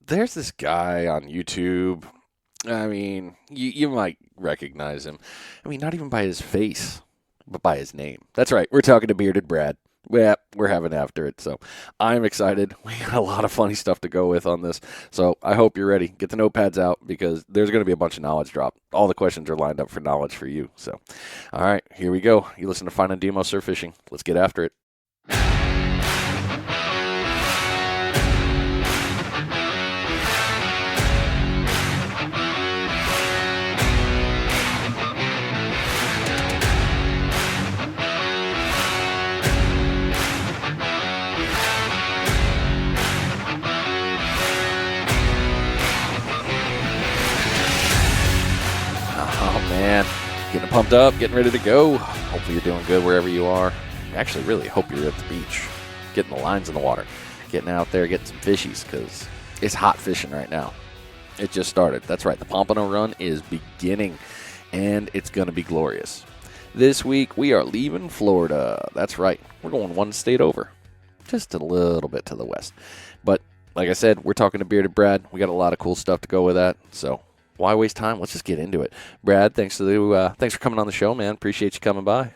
there's this guy on YouTube. I mean, you might recognize him. I mean, not even by his face, but by his name. That's right. We're talking to Bearded Brad. Yeah, we're having after it. So I'm excited. We got a lot of funny stuff to go with on this. So I hope you're ready. Get the notepads out because there's going to be a bunch of knowledge drop. All the questions are lined up for knowledge for you. So, all right, here we go. You listen to Fine and Demo Surf Fishing. Let's get after it. Oh, man. Getting pumped up, getting ready to go. Hopefully you're doing good wherever you are. Actually, really hope you're at the beach, getting the lines in the water, getting out there, getting some fishies, because it's hot fishing right now. It just started. That's right. The Pompano Run is beginning, and it's going to be glorious. This week, we are leaving Florida. That's right. We're going one state over, just a little bit to the west. But like I said, we're talking to Bearded Brad. We got a lot of cool stuff to go with that, so why waste time? Let's just get into it. Brad, thanks for coming on the show, man. Appreciate you coming by.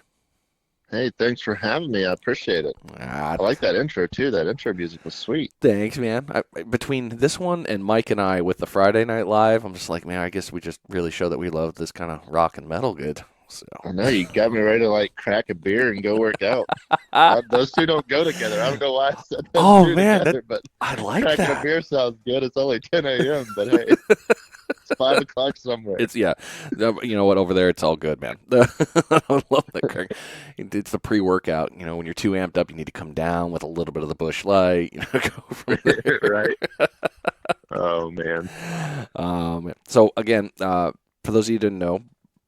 Hey, thanks for having me. I appreciate it. Ah, I like that intro too. That intro music was sweet. thanks, man. Between this one and Mike and I with the Friday Night Live, I'm just like, man, I guess we just really show that we love this kind of rock and metal good. So, I know you got me ready to like crack a beer and go work out. Those two don't go together. I don't know why I said those oh two man, together, but I like cracking a that. beer sounds good. It's only 10 a.m., but hey, it's 5 o'clock somewhere. It's yeah, you know what? Over there, it's all good, man. I love that. Craig. It's the pre-workout. You know, when you're too amped up, you need to come down with a little bit of the Bush Light. You know, go from there. Right. Oh man. So again, for those of you who didn't know,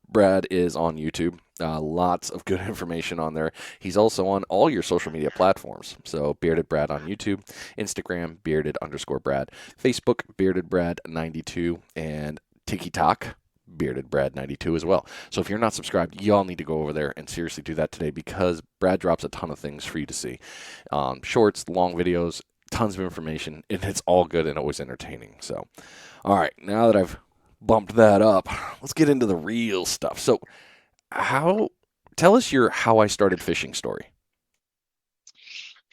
Brad is on YouTube. Lots of good information on there. He's also on all your social media platforms. So Bearded Brad on YouTube, Instagram, bearded_Brad, Facebook, Bearded Brad 92, and TikTok, Bearded Brad 92 as well. So if you're not subscribed, y'all need to go over there and seriously do that today because Brad drops a ton of things for you to see. Shorts, long videos, tons of information, and it's all good and always entertaining. So, all right, now that I've bumped that up, let's get into the real stuff. So, tell us your how I started fishing story.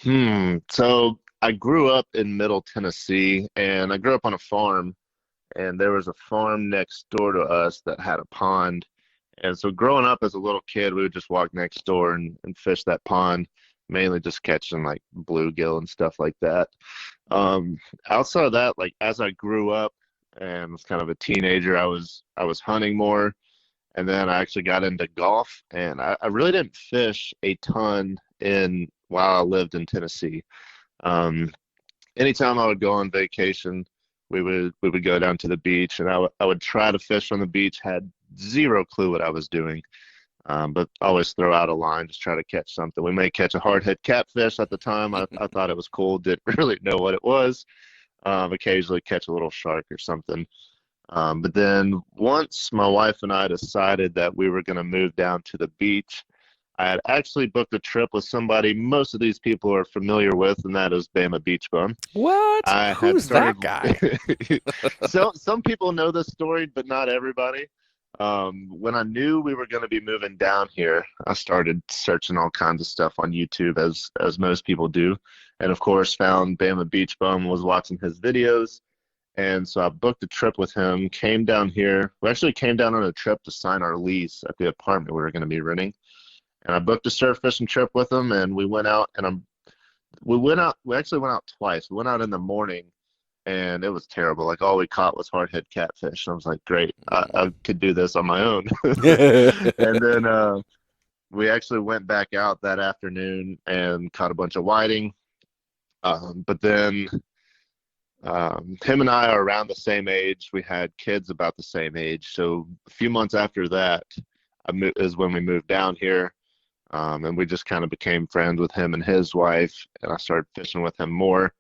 So I grew up in Middle Tennessee, and I grew up on a farm, and there was a farm next door to us that had a pond. And so growing up as a little kid, we would just walk next door and fish that pond, mainly just catching like bluegill and stuff like that. Um, Outside of that, like as I grew up and was kind of a teenager, I was hunting more, and then I actually got into golf, and I really didn't fish a ton in while I lived in Tennessee. Um, Anytime I would go on vacation, we would go down to the beach, and I would try to fish on the beach. Had zero clue what I was doing, but always throw out a line, just try to catch something. We may catch a hardhead catfish at the time. I thought it was cool. Didn't really know what it was. Occasionally catch a little shark or something. But then once my wife and I decided that we were going to move down to the beach, I had actually booked a trip with somebody most of these people are familiar with, and that is Bama Beach Bum. What? I had Who's started. that guy? So some people know this story, but not everybody. When I knew we were going to be moving down here, I started searching all kinds of stuff on YouTube, as most people do, and of course found Bama Beach Bum. Was watching his videos, and so I booked a trip with him. Came down here. We actually came down on a trip to sign our lease at the apartment we were going to be renting, and I booked a surf fishing trip with him, and we went out, and we went out. We actually went out twice. We went out in the morning, and it was terrible. Like all we caught was hardhead catfish. And I was like, great, I could do this on my own. And then we actually went back out that afternoon and caught a bunch of whiting. But then him and I are around the same age. We had kids about the same age. So a few months after that is when we moved down here. And we just kind of became friends with him and his wife. And I started fishing with him more.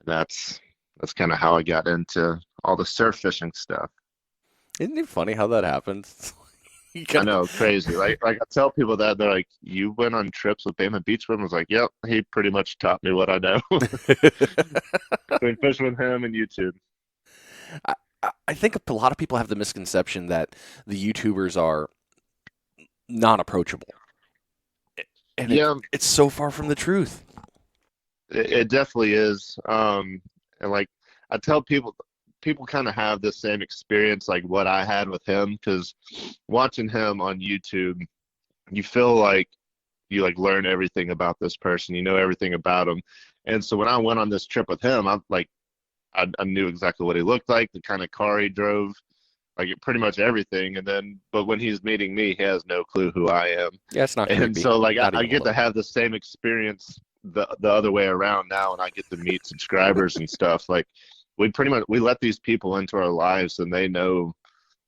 And that's kind of how I got into all the surf fishing stuff. Isn't it funny how that happens? You I kind know, crazy. Like I tell people that they're like, "You went on trips with Bama Beach Bum?" I was like, "Yep, he pretty much taught me what I know." of between fishing with him and YouTube. I, I think a lot of people have the misconception that the YouTubers are non approachable. And Yeah, it's so far from the truth. it definitely is. And like I tell people, people kind of have the same experience like what I had with him because watching him on YouTube, you feel like you like learn everything about this person, you know everything about him. And so when I went on this trip with him, I knew exactly what he looked like, the kind of car he drove, like pretty much everything. And then, but when he's meeting me, he has no clue who I am. Yeah, it's not And creepy. so like Not I even a get to little. have the same experience the other way around now, and I get to meet subscribers and stuff. Like we pretty much we let these people into our lives, and they know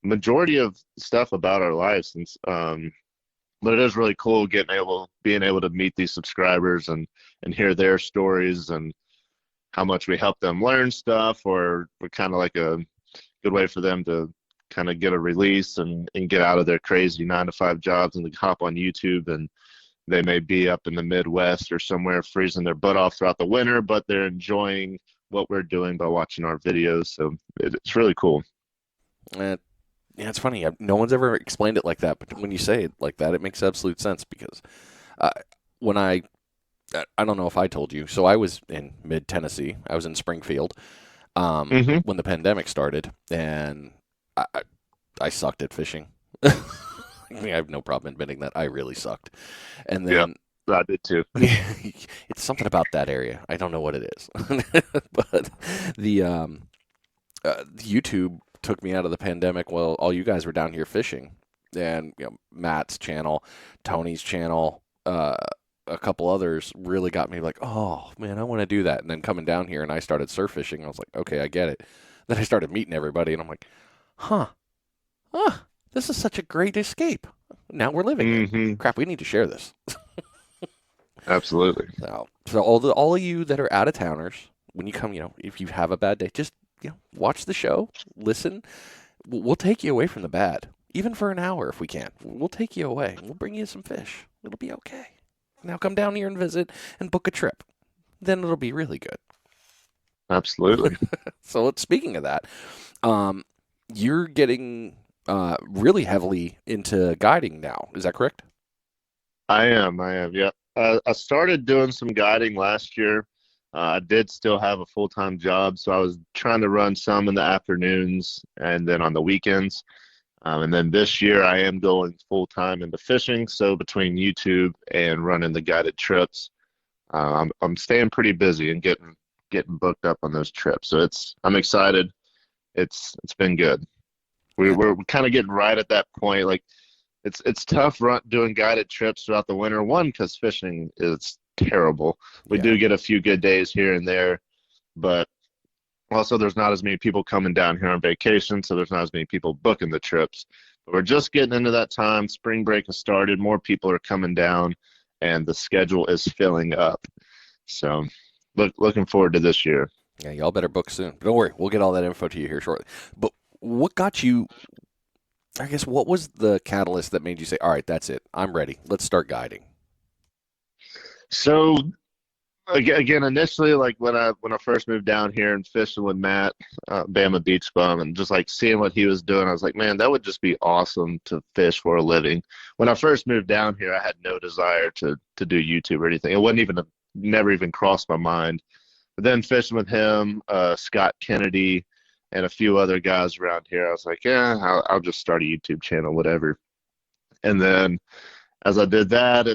majority of stuff about our lives. And but it is really cool being able to meet these subscribers and hear their stories and how much we help them learn stuff, or we're kind of like a good way for them to kind of get a release and get out of their crazy 9 to 5 jobs and to hop on YouTube. And they may be up in the Midwest or somewhere freezing their butt off throughout the winter, but they're enjoying what we're doing by watching our videos. So it's really cool. Uh, yeah, it's funny. No one's ever explained it like that, but when you say it like that, it makes absolute sense because uh, when I don't know if I told you, so I was in mid Tennessee. I was in Springfield Hmm. when the pandemic started, and I, I sucked at fishing. I mean, I have no problem admitting that I really sucked. And Yeah, then I did too. it's something about that area. I don't know what it is, but the YouTube took me out of the pandemic while all you guys were down here fishing, and Matt's channel, Tony's channel, a couple others really got me like, oh man, I want to do that. And then coming down here and I started surf fishing, I was like, okay, I get it. Then I started meeting everybody, and I'm like, huh, huh, this is such a great escape. Now we're living it. Hmm. Crap, we need to share this. Absolutely. So all of you that are out of towners, when you come, if you have a bad day, just watch the show, listen. We'll take you away from the bad, even for an hour if we can. We'll take you away. We'll bring you some fish. It'll be okay. Now come down here and visit and book a trip. Then it'll be really good. Absolutely. So speaking of that, um, you're getting really heavily into guiding now. Is that correct? I am. Yeah. I started doing some guiding last year. I did still have a full-time job, so I was trying to run some in the afternoons and then on the weekends. And then this year, I am going full-time into fishing. So between YouTube and running the guided trips, I'm staying pretty busy and getting booked up on those trips. So I'm excited. It's been good. Yeah, We're kind of getting right at that point. Like it's tough doing guided trips throughout the winter. One, because fishing is terrible. We yeah, do get a few good days here and there, but also there's not as many people coming down here on vacation, so there's not as many people booking the trips. But we're just getting into that time. Spring break has started. More people are coming down, and the schedule is filling up. So looking forward to this year. yeah. Y'all better book soon. Don't worry, we'll get all that info to you here shortly. But what got you? I guess what was the catalyst that made you say, "All right, that's it. I'm ready. Let's start guiding." So again, initially, like when I first moved down here and fishing with Matt, Bama Beach Bum, and just like seeing what he was doing, I was like, man, that would just be awesome to fish for a living. When I first moved down here, I had no desire to do YouTube or anything. It wasn't even never even crossed my mind. But then fishing with him, Scott Kennedy, and a few other guys around here, I was like, yeah, I'll just start a YouTube channel, whatever. And then as I did that,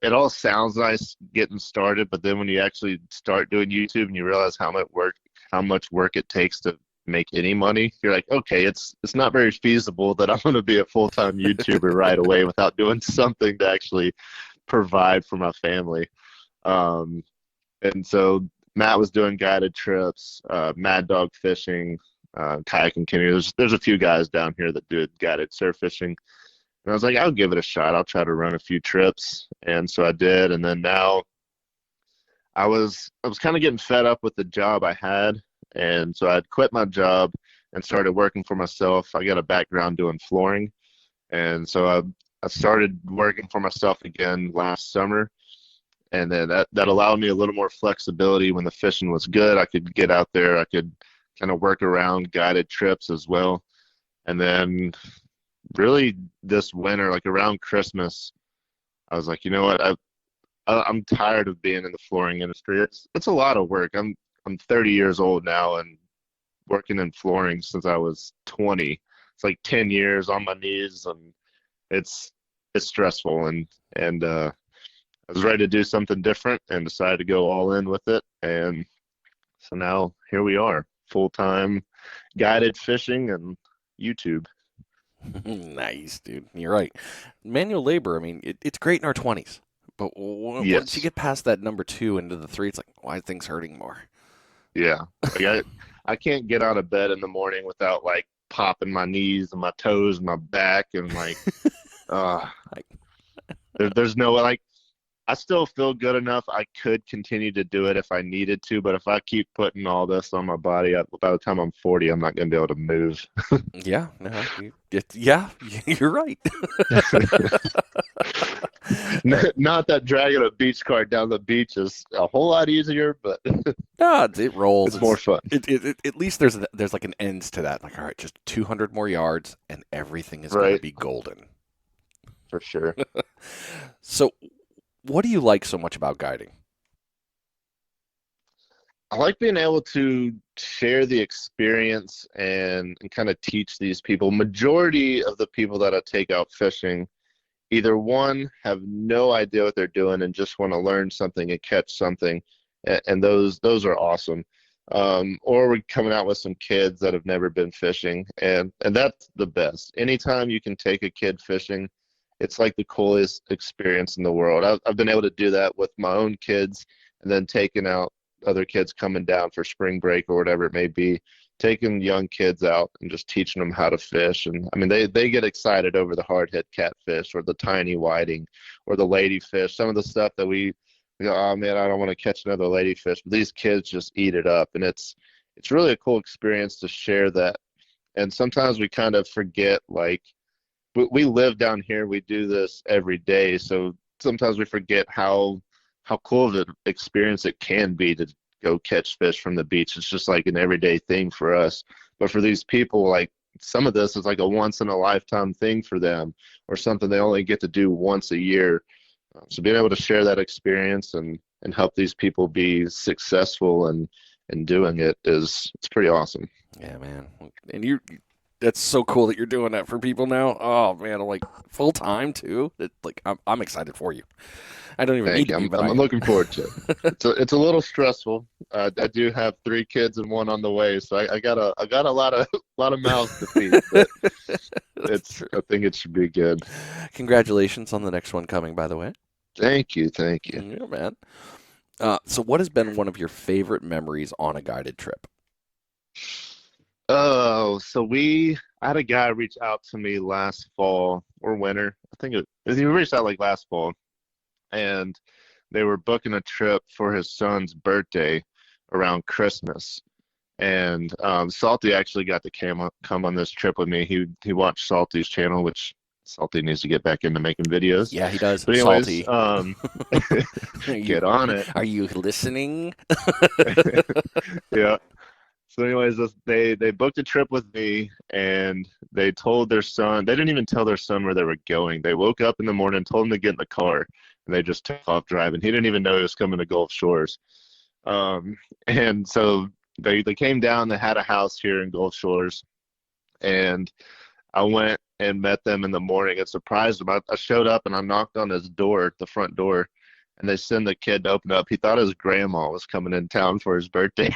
it all sounds nice getting started, but then when you actually start doing YouTube and you realize how much work it takes to make any money, you're like, okay, it's not very feasible that I'm going to be a full-time YouTuber right away without doing something to actually provide for my family. Um, and so Matt was doing guided trips, Mad Dog fishing, kayak and canoe. There's a few guys down here that do guided surf fishing. And I was like, I'll give it a shot. I'll try to run a few trips. And so I did. And then now I was kind of getting fed up with the job I had. And so I'd quit my job and started working for myself. I got a background doing flooring. And so I started working for myself again last summer. And then that allowed me a little more flexibility when the fishing was good. I could get out there. I could kind of work around guided trips as well. And then really this winter, like around Christmas, I was like, you know what? I'm tired of being in the flooring industry. It's a lot of work. I'm 30 years old now and working in flooring since I was 20. It's like 10 years on my knees, and it's it's stressful. And I was ready to do something different and decided to go all in with it. And so now here we are, full time guided fishing and YouTube. Nice, dude. You're right. Manual labor, I mean, it's great in our 20s. But once you Yes. get past that number two into the three, it's like, why are things hurting more? Yeah. Like I can't get out of bed in the morning without like popping my knees and my toes and my back and like uh Like, there's no like I still feel good enough. I could continue to do it if I needed to, but if I keep putting all this on my body, by the time I'm 40, I'm not going to be able to move. yeah, no, yeah, you're right. Not that dragging a beach cart down the beach is a whole lot easier, but No, it rolls. it's more fun At least there's like an ends to that. Like, all right, just 200 more yards, and everything is gonna right? be golden. For sure. So, what do you like so much about guiding? I like being able to share the experience and kind of teach these people. Majority of the people that I take out fishing either one have no idea what they're doing and just want to learn something and catch something, and those are awesome. Or we're coming out with some kids that have never been fishing, and that's the best. Anytime you can take a kid fishing, it's like the coolest experience in the world. I've been able to do that with my own kids, and then taking out other kids coming down for spring break or whatever it may be, taking young kids out and just teaching them how to fish. And I mean, they get excited over the hard hit catfish or the tiny whiting or the ladyfish, some of the stuff that we go, oh man, I don't want to catch another ladyfish. But these kids just eat it up. And it's really a cool experience to share that. And sometimes we kind of forget, like, we live down here, we do this every day. So sometimes we forget how cool of an experience it can be to go catch fish from the beach. It's just like an everyday thing for us. But for these people, like some of this is like a once in a lifetime thing for them or something they only get to do once a year. So being able to share that experience and help these people be successful and doing it is it's pretty awesome. Yeah, man. And that's so cool that you're doing that for people now. Oh man, I'm like full time too. I'm excited for you. I don't even need Thank to you. be, but I'm I am. looking forward to it. It's a little stressful. I do have three kids and one on the way, so I got a lot of lot of mouths to feed. But That's true. I think it should be good. Congratulations on the next one coming, by the way. Thank you, thank you. Yeah, man. So what has been one of your favorite memories on a guided trip? Oh, so I had a guy reach out to me last fall or winter. I think he reached out like last fall, and they were booking a trip for his son's birthday around Christmas. And Salty actually got to come on this trip with me. He watched Salty's channel, which Salty needs to get back into making videos. Yeah, he does. But anyways, Salty. Are you get on it. are you listening? Yeah. So anyways, they booked a trip with me, and they told their son. They didn't even tell their son where they were going. They woke up in the morning, told him to get in the car, and they just took off driving. He didn't even know he was coming to Gulf Shores. And so they came down. They had a house here in Gulf Shores, and I went and met them in the morning and surprised them. I showed up and I knocked on his door, the front door, and they send the kid to open up. He thought his grandma was coming in town for his birthday,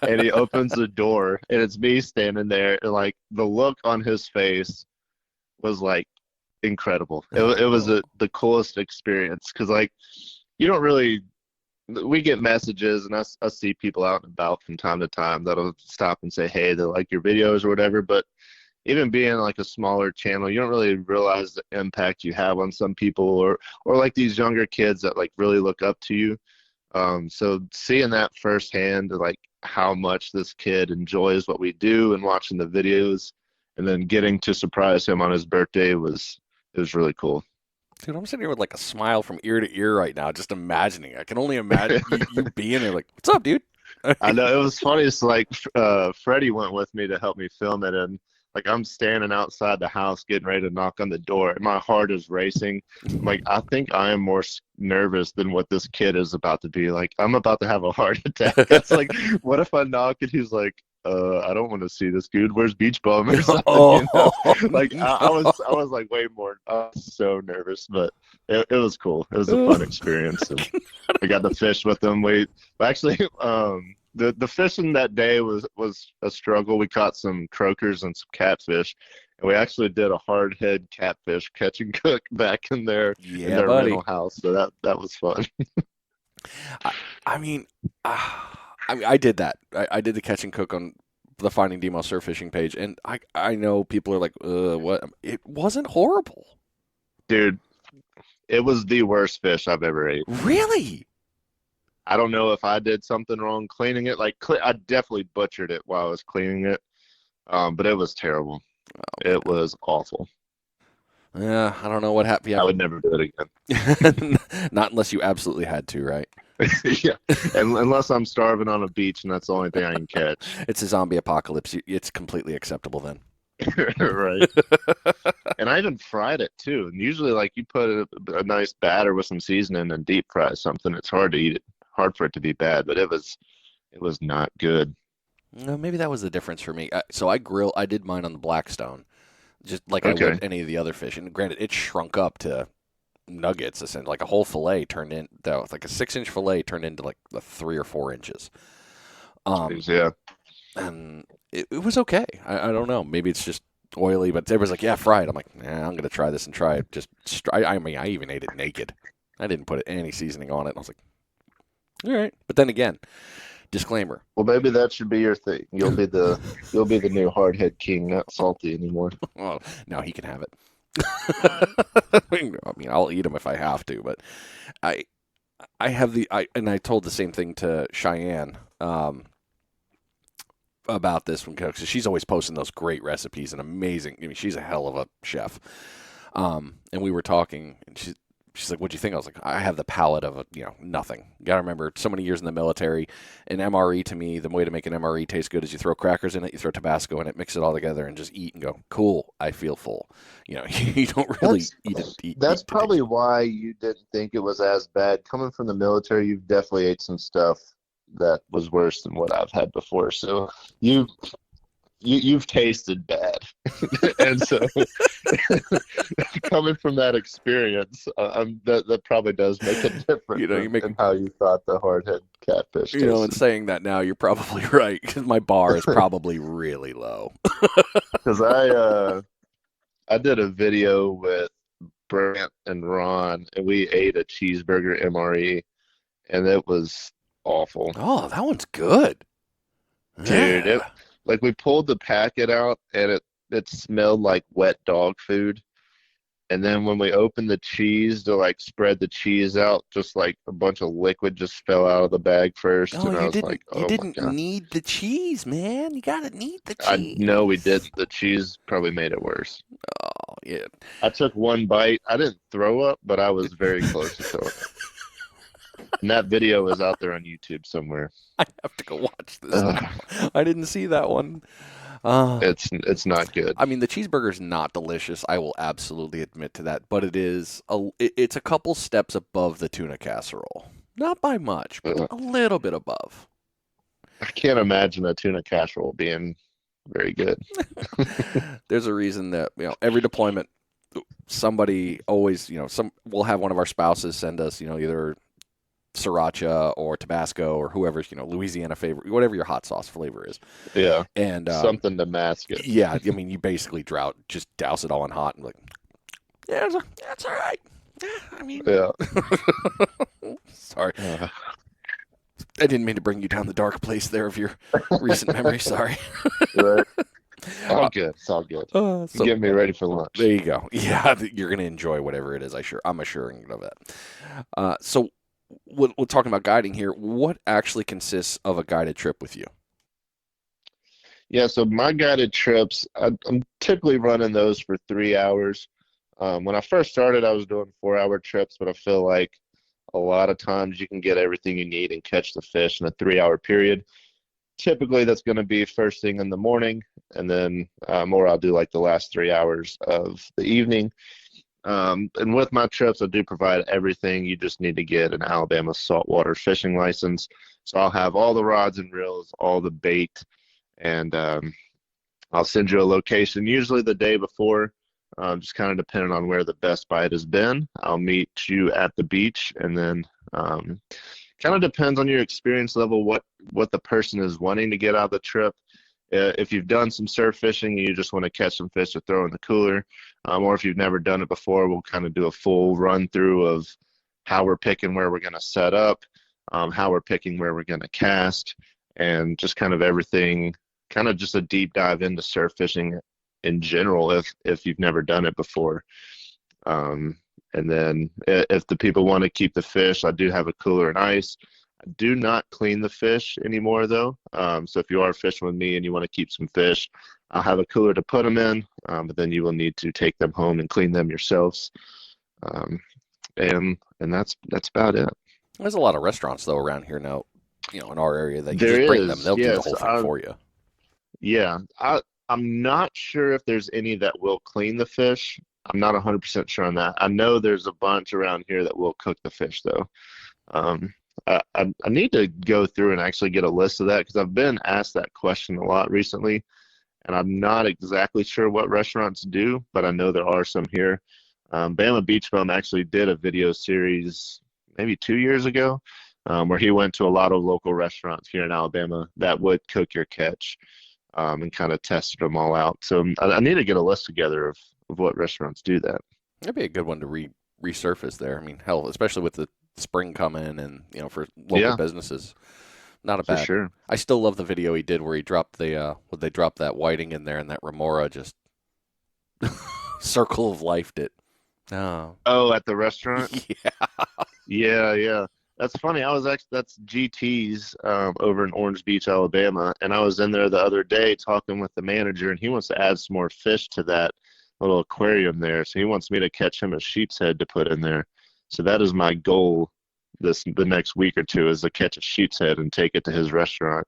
and he opens the door, and it's me standing there, and like the look on his face was like incredible. It was the coolest experience because like you don't really we get messages and I see people out and about from time to time that'll stop and say hey they like your videos or whatever, but even being like a smaller channel, you don't really realize the impact you have on some people or like these younger kids that like really look up to you. So seeing that firsthand, like how much this kid enjoys what we do and watching the videos and then getting to surprise him on his birthday was it was really cool. Dude, I'm sitting here with like a smile from ear to ear right now, just imagining. I can only imagine you being there, like, "What's up, dude?" I know it was funny. It's like Freddie went with me to help me film it, and like I'm standing outside the house getting ready to knock on the door, and my heart is racing. I'm like, I think I am more nervous than what this kid is about to be. Like, I'm about to have a heart attack. It's like, what if I knock and he's like, I don't want to see this dude. Where's Beach Bum or something? Oh Like no! I was like way more. I was so nervous, but it was cool. It was a fun experience, and I got to fish with them. We actually, the fishing that day was a struggle. We caught some croakers and some catfish, and we actually did a hard head catfish catch and cook back in Yeah, their buddy. rental house. So that was fun. I, I mean, I did that. I did the catch and cook on the Finding Nemo surf fishing page, and I know people are like, what? It wasn't horrible. Dude, it was the worst fish I've ever ate. Really? I don't know if I did something wrong cleaning it. Like I definitely butchered it while I was cleaning it. But it was terrible. It was awful. Yeah, I don't know what happened. I would never do it Yeah. Not unless you absolutely had to, right? Yeah, and unless I'm starving on a beach and that's the only thing I can catch. It's a zombie apocalypse. It's completely acceptable then. Right. And I even fried it too. And usually, like you put a nice batter with some seasoning and deep fry something, it's hard to eat it, hard for it to be bad. But it was not good. No, maybe that was the difference for me. So I did mine on the Blackstone, just like I would Okay. any of the other fish. And granted, it shrunk up to nuggets, essentially, like a whole fillet turned in, that was like a 6-inch fillet turned into like the 3 or 4 inches. Um, Jeez, yeah. and it was okay. I don't know. Maybe it's just oily, but everybody's like, yeah, fry it. I'm like, nah, I'm gonna try this and try it. I mean, I even ate it naked. I didn't put any seasoning on it. I was like, all right. But then again, disclaimer. Well, maybe that should be your thing. You'll be the new hardhead king, not salty anymore. Oh, no, he can have it. I mean, I'll eat them if I have to, but I I have and I told the same thing to Cheyenne about this one because she's always posting those great recipes and amazing. I mean, she's a hell of a chef. And we were talking, and she's like, "What'd you think?" I was like, "I have the palate of nothing." You gotta remember, so many years in the military, an MRE to me, the way to make an MRE taste good is you throw crackers in it, you throw Tabasco in it, mix it all together, and just eat and go, "Cool, I feel full." You don't really That's eat it. that's Eat to probably taste. why you didn't think it was as bad. Coming from the military, you've definitely ate some stuff that was worse than what I've had before. So you you've tasted bad, and so coming from that experience, that probably does make a difference You make in how you thought the hardhead catfish in tasted. saying that now, you're probably right because my bar is probably really low. Because I did a video with Brant and Ron, and we ate a cheeseburger MRE, and it was awful. Oh, that one's good. Dude, it Yeah. like we pulled the packet out and it smelled like wet dog food. And then when we opened the cheese to like spread the cheese out, just like a bunch of liquid just fell out of the bag first. Oh, And I was like, you oh my didn't God. need the cheese, man. You gotta need the I cheese. know we did. The cheese probably made it worse. Oh, yeah. I took one bite. I didn't throw up, but I was very close to throwing up. And that video is out there on YouTube somewhere. I have to go watch this Ugh, now. I didn't see that one. Uh, it's not good. I mean, the cheeseburger's not delicious. I will absolutely admit to that, but it's a couple steps above the tuna casserole. Not by much, but Ugh. a little bit above. I can't imagine a tuna casserole being very good. There's a reason that every deployment, somebody always we'll have one of our spouses send us either sriracha or Tabasco or whoever's Louisiana favorite, whatever your hot sauce flavor is. Yeah, And something to mask it. yeah, I mean, you basically just douse it all in hot and like, yeah, that's all right. Yeah, I mean, Yeah. sorry, Uh, I didn't mean to bring you down the dark place there of your recent memory. Sorry. right. All good. It's all good. So Get me ready for lunch. there you go. Yeah, you're gonna enjoy whatever it is. I'm assuring of that. So we're talking about guiding here. What actually consists of a guided trip with you? Yeah, so my guided trips, I'm typically running those for 3 hours. When I first started, I was doing 4-hour trips, but I feel like a lot of times you can get everything you need and catch the fish in a 3-hour period. Typically, that's going to be first thing in the morning, and then or I'll do like the last 3 hours of the evening. And with my trips, I do provide everything. You just need to get an Alabama saltwater fishing license. So I'll have all the rods and reels, all the bait, and I'll send you a location, usually the day before, just kind of depending on where the best bite has been. I'll meet you at the beach, and then kind of depends on your experience level, what the person is wanting to get out of the trip. If you've done some surf fishing and you just want to catch some fish to throw in the cooler, or if you've never done it before, we'll kind of do a full run through of how we're picking where we're going to set up, how we're picking where we're going to cast, and just kind of everything, kind of just a deep dive into surf fishing in general if you've never done it before. And then if the people want to keep the fish, I do have a cooler and ice. I do not clean the fish anymore though. So if you are fishing with me and you want to keep some fish, I'll have a cooler to put them in, but then you will need to take them home and clean them yourselves. Um, and that's about it. There's a lot of restaurants though around here now, in our area that you There just bring them. is, They'll do the yes. whole thing for you. Yeah, I'm not sure if there's any that will clean the fish. I'm not 100% sure on that. I know there's a bunch around here that will cook the fish though. Um, I need to go through and actually get a list of that because I've been asked that question a lot recently, and I'm not exactly sure what restaurants do, but I know there are some here. Bama Beach Bum actually did a video series maybe 2 years ago, where he went to a lot of local restaurants here in Alabama that would cook your catch, and kind of tested them all out. So I need to get a list together of what restaurants do that. That'd be a good one to resurface there. I mean, hell, especially with the spring coming and for local Yeah, businesses, not a for bad. sure. I still love the video he did where he dropped when they dropped that whiting in there and that remora just circle of lifed it. Oh, Oh, at the restaurant? yeah. Yeah, yeah. That's funny. That's GT's over in Orange Beach, Alabama, and I was in there the other day talking with the manager, and he wants to add some more fish to that little aquarium there. So he wants me to catch him a sheep's head to put in there. So that is my goal the next week or two is to catch a sheep's head and take it to his restaurant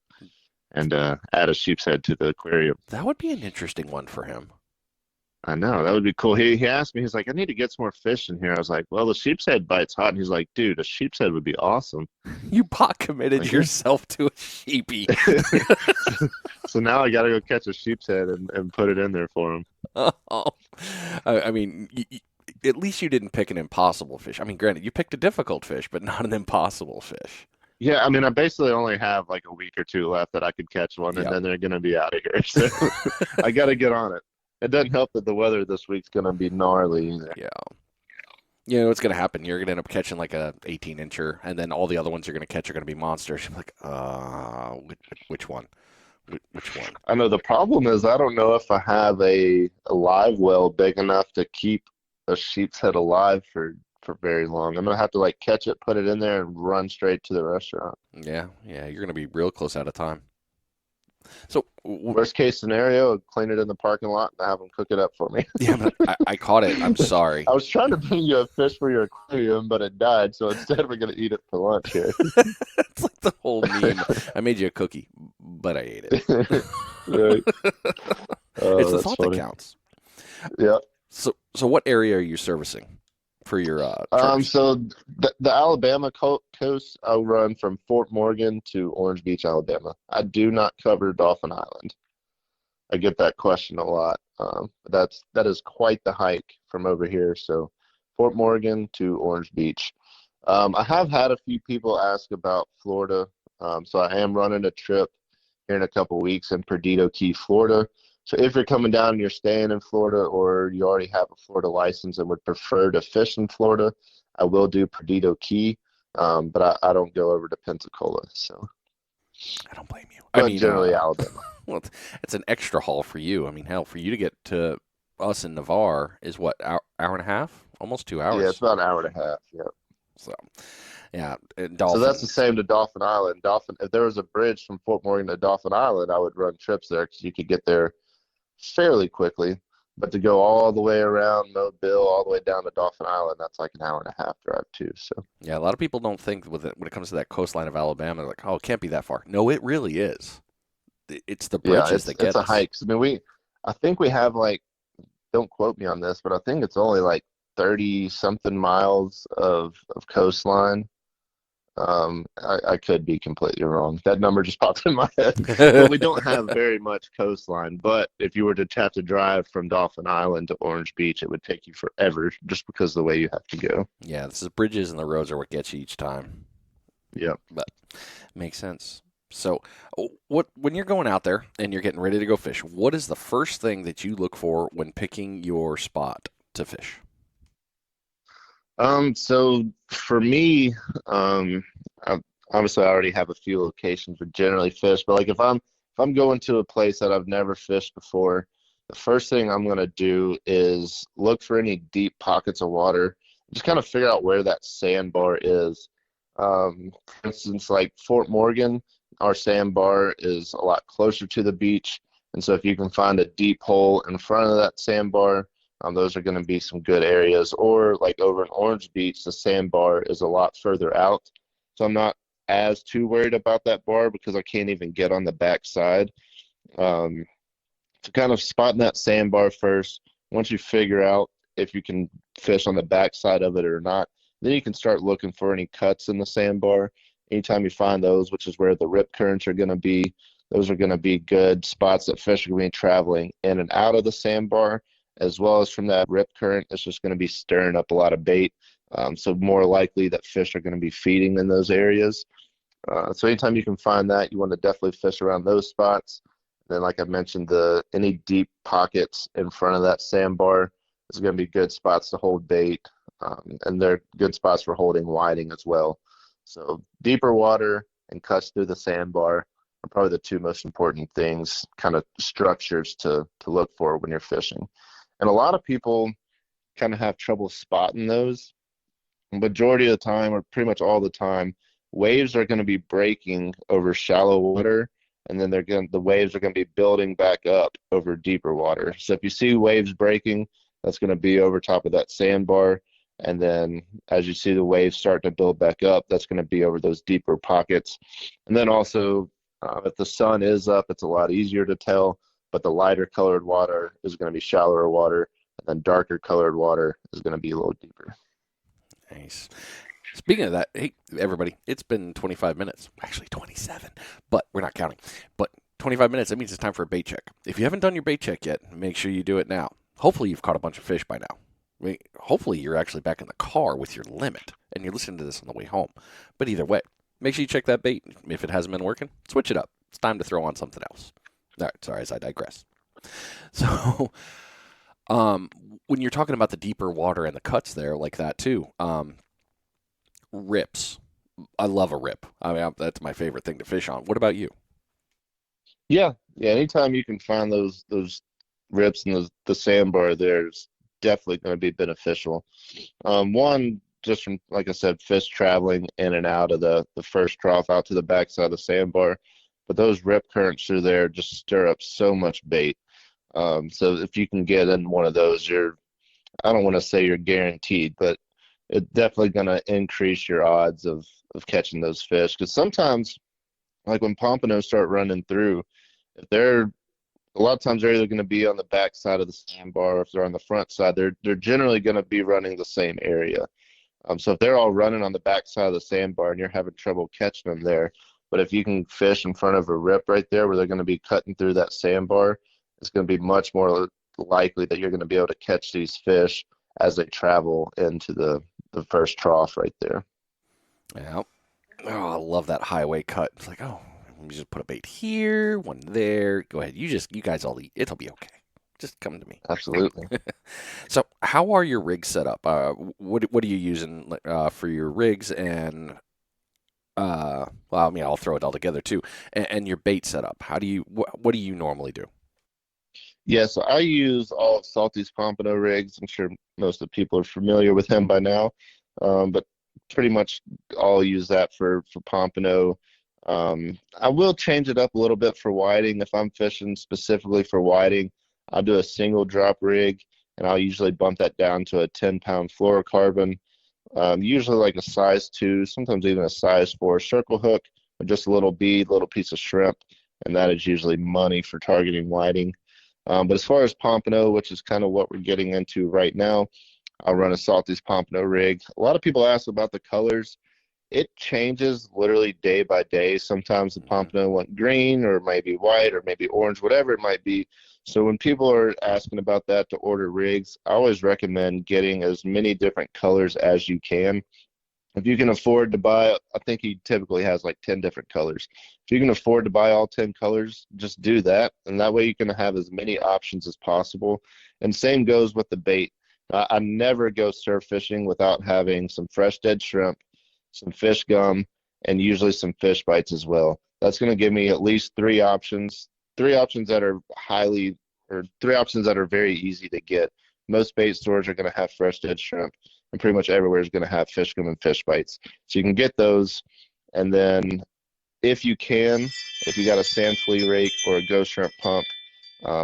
and add a sheep's head to the aquarium. That would be an interesting one for him. I know, that would be cool. He asked me, he's like, I need to get some more fish in here. I was like, well, the sheep's head bite's hot. And he's like, dude, a sheep's head would be awesome. You pot committed Like, yourself to a sheepy. so now I got to go catch a sheep's head and put it in there for him. Oh, I mean, at least you didn't pick an impossible fish. I mean, granted, you picked a difficult fish, but not an impossible fish. Yeah, I mean, I basically only have like a week or two left that I could catch one, and Yeah. then they're going to be out of here. So I got to get on it. It doesn't help that the weather this week's going to be gnarly either. Yeah. You know what's going to happen? You're going to end up catching like a 18-incher, and then all the other ones you're going to catch are going to be monsters. You're like, which one? Which one? I know the problem is I don't know if I have a live well big enough to keep a sheep's head alive for very long. I'm gonna have to like catch it, put it in there, and run straight to the restaurant. Yeah, you're going to be real close out of time. So, Worst case scenario, I'd clean it in the parking lot and have them cook it up for me. yeah, but I caught it. I'm sorry. I was trying to bring you a fish for your aquarium, but it died, so instead we're gonna eat it for lunch here. It's like the whole meme. I made you a cookie, but I ate it. Right. Oh, It's the that's thought funny. that counts. Yeah. So what area are you servicing for your charters? So the Alabama coast, I'll run from Fort Morgan to Orange Beach, Alabama. I do not cover Dauphin Island. I get that question a lot. That is quite the hike from over here. So Fort Morgan to Orange Beach. I have had a few people ask about Florida. So I am running a trip here in a couple weeks in Perdido Key, Florida. So if you're coming down and you're staying in Florida or you already have a Florida license and would prefer to fish in Florida, I will do Perdido Key, but I don't go over to Pensacola. So, I don't blame you. but generally Alabama. Well, it's an extra haul for you. I mean, hell, for you to get to us in Navarre is what, hour and a half? Almost 2 hours. Yeah, it's about an hour and a half. Yeah. So, yeah, So that's the same to Dauphin Island. If there was a bridge from Fort Morgan to Dauphin Island, I would run trips there because you could get there fairly quickly. But to go all the way around Mobile, all the way down to Dauphin Island, that's like an hour and a half drive too. So Yeah, a lot of people don't think with it when it comes to that coastline of Alabama, they're like, oh, it can't be that far. No, it really is. It's the yeah, bridges that it's get a us. hike. I mean, I think we have like, don't quote me on this, but I think it's only like 30 something miles of coastline. I could be completely wrong. That number just popped in my head. But we don't have very much coastline. But if you were to have to drive from Dolphin Island to Orange Beach, it would take you forever just because of the way you have to go. Yeah, this is bridges and the roads are what gets you each time. Yep. But makes sense. So, what when you're going out there and you're getting ready to go fish, what is the first thing that you look for when picking your spot to fish? So for me, um, I, obviously I already have a few locations we generally fish, but like if I'm going to a place that I've never fished before, the first thing I'm gonna do is look for any deep pockets of water, just kind of figure out where that sandbar is. For instance, like Fort Morgan, our sandbar is a lot closer to the beach, and so if you can find a deep hole in front of that sandbar, those are going to be some good areas. Or like over in Orange Beach, the sandbar is a lot further out. So I'm not as too worried about that bar because I can't even get on the back side. Um, so kind of spotting that sandbar first. Once you figure out if you can fish on the back side of it or not, then you can start looking for any cuts in the sandbar. Anytime you find those, which is where the rip currents are going to be, those are going to be good spots that fish are going to be traveling in and out of the sandbar, as well as from that rip current. It's just going to be stirring up a lot of bait. So more likely that fish are going to be feeding in those areas. So anytime you can find that, you want to definitely fish around those spots. Then, like I mentioned, the any deep pockets in front of that sandbar is going to be good spots to hold bait, and they're good spots for holding whiting as well. So deeper water and cuts through the sandbar are probably the two most important things, kind of structures to look for when you're fishing. And a lot of people kind of have trouble spotting those. Majority of the time, or pretty much all the time, waves are going to be breaking over shallow water, and then the waves are going to be building back up over deeper water. So if you see waves breaking, that's going to be over top of that sandbar, and then as you see the waves start to build back up, that's going to be over those deeper pockets. And then also, if the sun is up, it's a lot easier to tell, but the lighter colored water is going to be shallower water, and then darker colored water is going to be a little deeper. Nice. Speaking of that, hey, everybody, it's been 25 minutes. Actually, 27, but we're not counting. But 25 minutes, that means it's time for a bait check. If you haven't done your bait check yet, make sure you do it now. Hopefully, you've caught a bunch of fish by now. Hopefully, you're actually back in the car with your limit and you're listening to this on the way home. But either way, make sure you check that bait. If it hasn't been working, switch it up. It's time to throw on something else. All right, sorry, as I digress. So, um, when you're talking about the deeper water and the cuts there, like that too, rips. I love a rip. I mean, that's my favorite thing to fish on. What about you? Yeah, yeah. Anytime you can find those rips and the sandbar, there's definitely going to be beneficial. One, just from like I said, fish traveling in and out of the first trough out to the backside of the sandbar, but those rip currents through there just stir up so much bait. So if you can get in one of those, I don't want to say you're guaranteed, but it's definitely going to increase your odds of catching those fish. Because sometimes, like when pompanos start running through, if they're a lot of times they're either going to be on the back side of the sandbar, or if they're on the front side, they're generally going to be running the same area. So if they're all running on the back side of the sandbar and you're having trouble catching them there, but if you can fish in front of a rip right there where they're going to be cutting through that sandbar, it's going to be much more likely that you're going to be able to catch these fish as they travel into the first trough right there. Yeah. Oh, I love that highway cut. It's like, oh, we just put a bait here, one there. Go ahead. You guys all eat. It'll be okay. Just come to me. Absolutely. So, how are your rigs set up? What are you using for your rigs and well, I mean, I'll throw it all together too. And your bait setup. What do you normally do? Yeah, so I use all of Salty's Pompano rigs. I'm sure most of the people are familiar with him by now, but pretty much all use that for Pompano. I will change it up a little bit for whiting. If I'm fishing specifically for whiting, I'll do a single drop rig, and I'll usually bump that down to a 10-pound fluorocarbon, usually like a size 2, sometimes even a size 4 circle hook, or just a little bead, little piece of shrimp, and that is usually money for targeting whiting. But as far as pompano, which is kind of what we're getting into right now, I'll run a Salty's pompano rig. A lot of people ask about the colors. It changes literally day by day. Sometimes the Hmm. pompano went green or maybe white or maybe orange, whatever it might be. So when people are asking about that to order rigs, I always recommend getting as many different colors as you can. If you can afford to buy, I think he typically has like 10 different colors. If you can afford to buy all 10 colors, just do that. And that way you can have as many options as possible. And same goes with the bait. I never go surf fishing without having some fresh dead shrimp, some fish gum, and usually some fish bites as well. That's going to give me at least three options that are highly, or three options that are very easy to get. Most bait stores are going to have fresh dead shrimp, and pretty much everywhere is going to have fish gum and fish bites. So you can get those, and then if you can, if you got a sand flea rake or a ghost shrimp pump,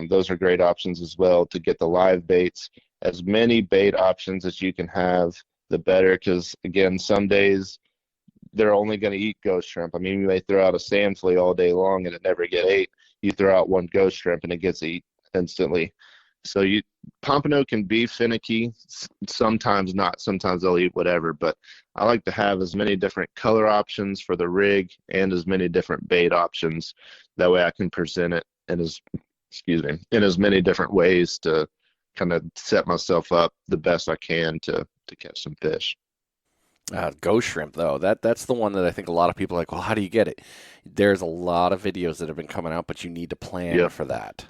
those are great options as well to get the live baits. As many bait options as you can have, the better. Because again, some days they're only going to eat ghost shrimp. I mean, you may throw out a sand flea all day long and it never get ate. You throw out one ghost shrimp and it gets eat instantly. So you pompano can be finicky, sometimes not. Sometimes they'll eat whatever. But I like to have as many different color options for the rig and as many different bait options. That way I can present it in as many different ways to kind of set myself up the best I can to catch some fish. Ghost shrimp, though, that's the one that I think a lot of people are like, well, how do you get it? There's a lot of videos that have been coming out, but you need to plan Yep. for that.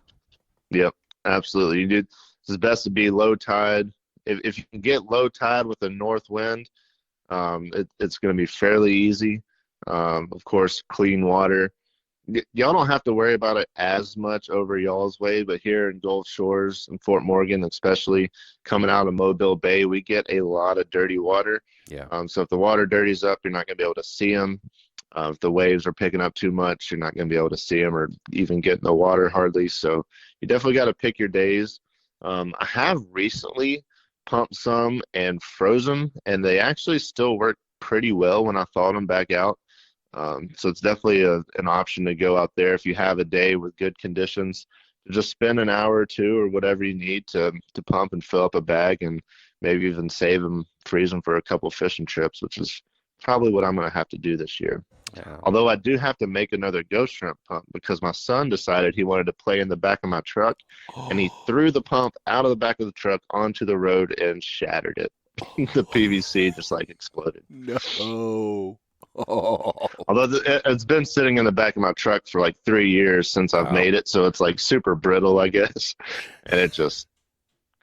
Yep, absolutely. You do. It's best to be low tide. If you can get low tide with a north wind, it's going to be fairly easy. Of course, clean water. Y'all don't have to worry about it as much over y'all's way, but here in Gulf Shores and Fort Morgan, especially coming out of Mobile Bay, we get a lot of dirty water. Yeah. So if the water dirties up, you're not going to be able to see them. If the waves are picking up too much, you're not going to be able to see them or even get in the water hardly. So you definitely got to pick your days. I have recently pumped some and frozen, and they actually still work pretty well when I thawed them back out. So it's definitely an option to go out there if you have a day with good conditions to just spend an hour or two or whatever you need to pump and fill up a bag and maybe even save them, freeze them for a couple fishing trips, which is probably what I'm going to have to do this year. Yeah. Although I do have to make another ghost shrimp pump because my son decided he wanted to play in the back of my truck and he Oh, threw the pump out of the back of the truck onto the road and shattered it. The PVC just like exploded. no. Oh. Although it's been sitting in the back of my truck for like 3 years since I've Wow. made it, so it's like super brittle, I guess. And it just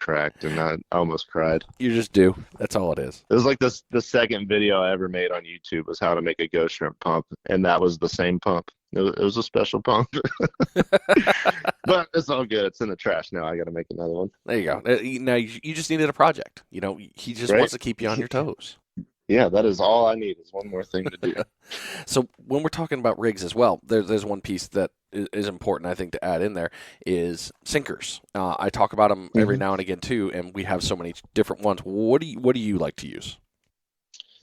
cracked, and I almost cried. You just do. That's all it is. It was like the second video I ever made on YouTube was how to make a ghost shrimp pump, and that was the same pump. It was a special pump, but it's all good. It's in the trash now. I got to make another one, There you go. Now you just needed a project. You know, he just right? wants to keep you on your toes. Yeah, that is all I need is one more thing to do. So when we're talking about rigs as well, there's one piece that is important, I think, to add in there is sinkers. I talk about them every Hmm. now and again too, and we have so many different ones. What do you like to use?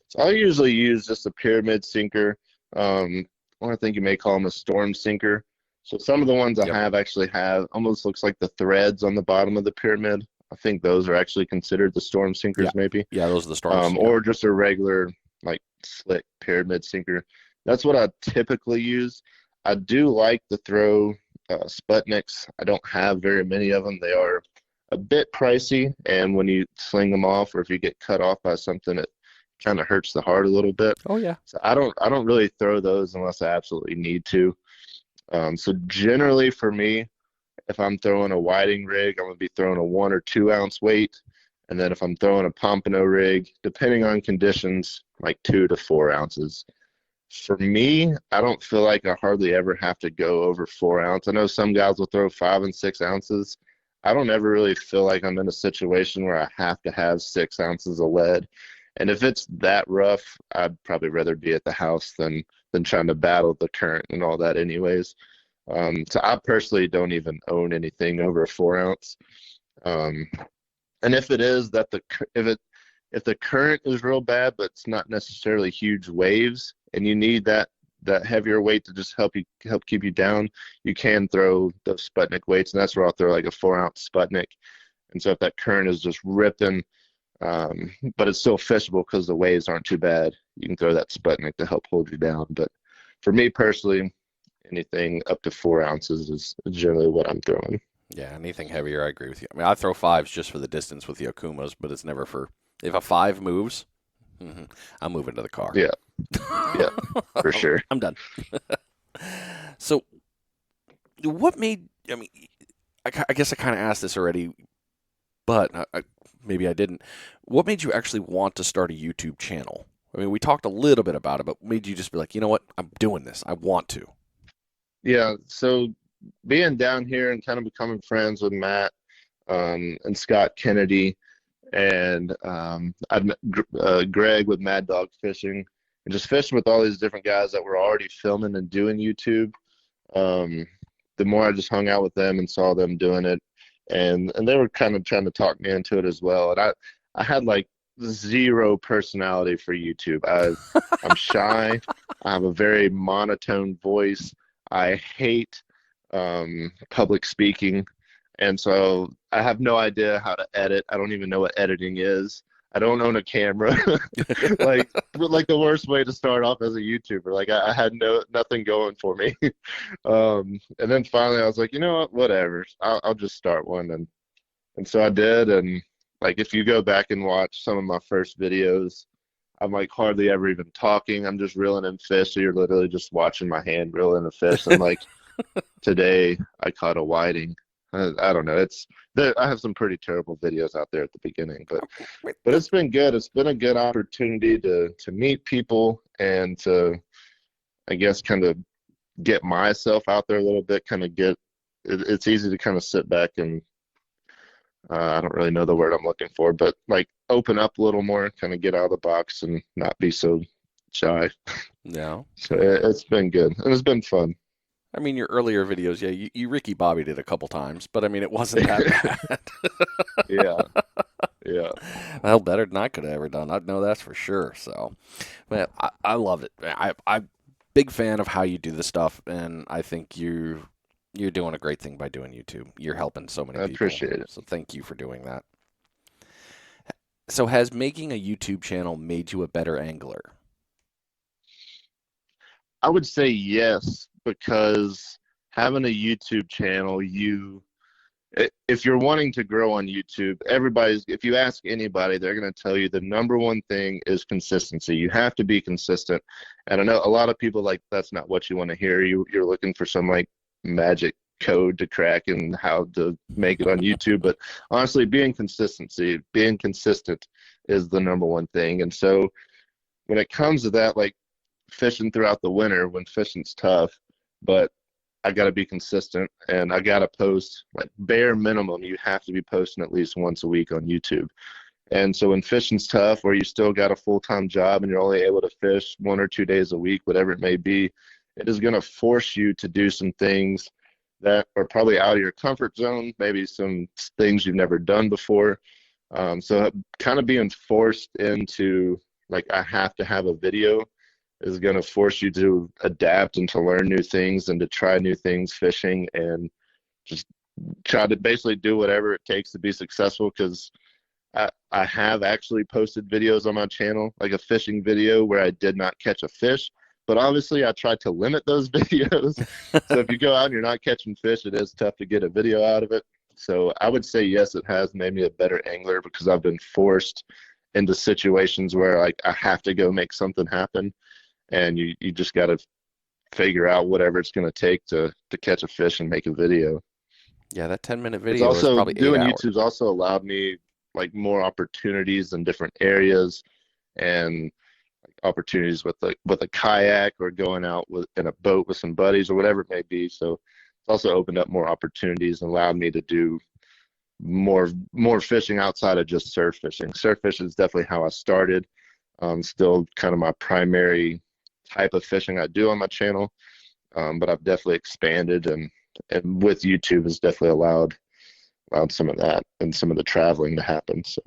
So I usually use just a pyramid sinker. I think you may call them a storm sinker. So some of the ones I Yep. have actually have almost looks like the threads on the bottom of the pyramid. I think those are actually considered the storm Yeah. sinkers, maybe, Yeah. Those are the storms. Yeah. or just a regular like slick pyramid sinker. That's what I typically use. I do like to throw Sputniks. I don't have very many of them. They are a bit pricey, and when you sling them off, or if you get cut off by something, it kind of hurts the heart a little bit. Oh yeah. So I don't really throw those unless I absolutely need to. So generally for me, if I'm throwing a whiting rig, I'm gonna be throwing a 1 or 2 ounce weight, and then if I'm throwing a pompano rig, depending on conditions, like 2 to 4 ounces. For me, I don't feel like I hardly ever have to go over 4 ounce. I know some guys will throw 5 and 6 ounces. I don't ever really feel like I'm in a situation where I have to have 6 ounces of lead. And if it's that rough, I'd probably rather be at the house than trying to battle the current and all that anyways. So I personally don't even own anything over a 4 ounce. Um, and if it is that if the current is real bad, but it's not necessarily huge waves, and you need that heavier weight to just help keep you down, you can throw the Sputnik weights, and that's where I'll throw like a 4 ounce Sputnik. And so if that current is just ripping, but it's still fishable because the waves aren't too bad, you can throw that Sputnik to help hold you down. But for me personally, anything up to 4 ounces is generally what I'm throwing. Yeah, anything heavier, I agree with you. I mean, I throw fives just for the distance with the Okumas, but it's never for if a five moves, I'm moving to the car. Yeah, yeah, for sure. I'm done. So, what made? I mean, I guess I kind of asked this already, but maybe I didn't. What made you actually want to start a YouTube channel? I mean, we talked a little bit about it, but what made you just be like, you know what, I'm doing this. I want to. Yeah, so being down here and kind of becoming friends with Matt and Scott Kennedy, and I've met Greg with Mad Dog Fishing, and just fishing with all these different guys that were already filming and doing YouTube. Um, the more I just hung out with them and saw them doing it, and they were kind of trying to talk me into it as well. And I had like zero personality for YouTube. I'm shy. I have a very monotone voice. I hate public speaking. And so I have no idea how to edit. I don't even know what editing is. I don't own a camera. like the worst way to start off as a YouTuber. Like I had nothing going for me. And then finally I was like, you know what, whatever. I'll just start one. And so I did. And like if you go back and watch some of my first videos, I'm like hardly ever even talking. I'm just reeling in fish. So you're literally just watching my hand reel in a fish. And like today I caught a whiting. I don't know. I have some pretty terrible videos out there at the beginning, but it's been good. It's been a good opportunity to meet people and to, I guess, kind of get myself out there a little bit. It's easy to kind of sit back and I don't really know the word I'm looking for, but like open up a little more, kind of get out of the box and not be so shy. Yeah. So it's been good and it's been fun. I mean, your earlier videos, yeah, you Ricky Bobbied it a couple times, but I mean, it wasn't that bad. Yeah, yeah. Well, better than I could have ever done. I know that's for sure. So, man, I love it. I'm big fan of how you do the stuff, and I think you're doing a great thing by doing YouTube. You're helping so many I people. appreciate it. So thank you for doing that. So has making a YouTube channel made you a better angler? I would say yes, because having a YouTube channel, if you're wanting to grow on YouTube, if you ask anybody, they're going to tell you the number one thing is consistency. You have to be consistent. And I know a lot of people like that's not what you want to hear. You're looking for some like magic code to crack and how to make it on YouTube. But honestly, being consistent is the number one thing. And so when it comes to that, like fishing throughout the winter when fishing's tough, but I got to be consistent and I got to post like bare minimum. You have to be posting at least once a week on YouTube. And so when fishing's tough or you still got a full-time job and you're only able to fish 1 or 2 days a week, whatever it may be, it is going to force you to do some things that are probably out of your comfort zone, maybe some things you've never done before. So kind of being forced into like I have to have a video is going to force you to adapt and to learn new things and to try new things fishing and just try to basically do whatever it takes to be successful because I have actually posted videos on my channel, like a fishing video where I did not catch a fish, but obviously I tried to limit those videos. So if you go out and you're not catching fish, it is tough to get a video out of it. So I would say yes, it has made me a better angler because I've been forced into situations where like I have to go make something happen and you just got to figure out whatever it's going to take to catch a fish and make a video. Yeah, that 10-minute It's video is also probably 8 doing hours. YouTube's also allowed me like more opportunities in different areas and opportunities with a kayak or going out in a boat with some buddies or whatever it may be. So it's also opened up more opportunities and allowed me to do more fishing outside of just surf fishing. Surf fishing is definitely how I started. Still kind of my primary type of fishing I do on my channel. but I've definitely expanded, and with YouTube has definitely allowed some of that and some of the traveling to happen. So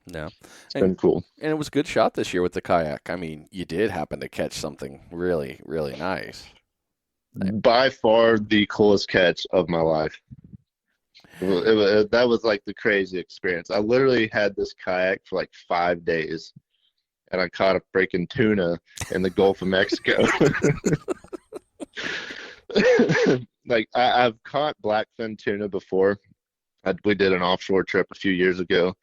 Yeah. it's And been cool. and it was a good shot this year with the kayak. I mean, you did happen to catch something really, really nice. By far the coolest catch of my life. That was like the crazy experience. I literally had this kayak for like 5 days, and I caught a freaking tuna in the Gulf of Mexico. Like I've caught blackfin tuna before. We did an offshore trip a few years ago.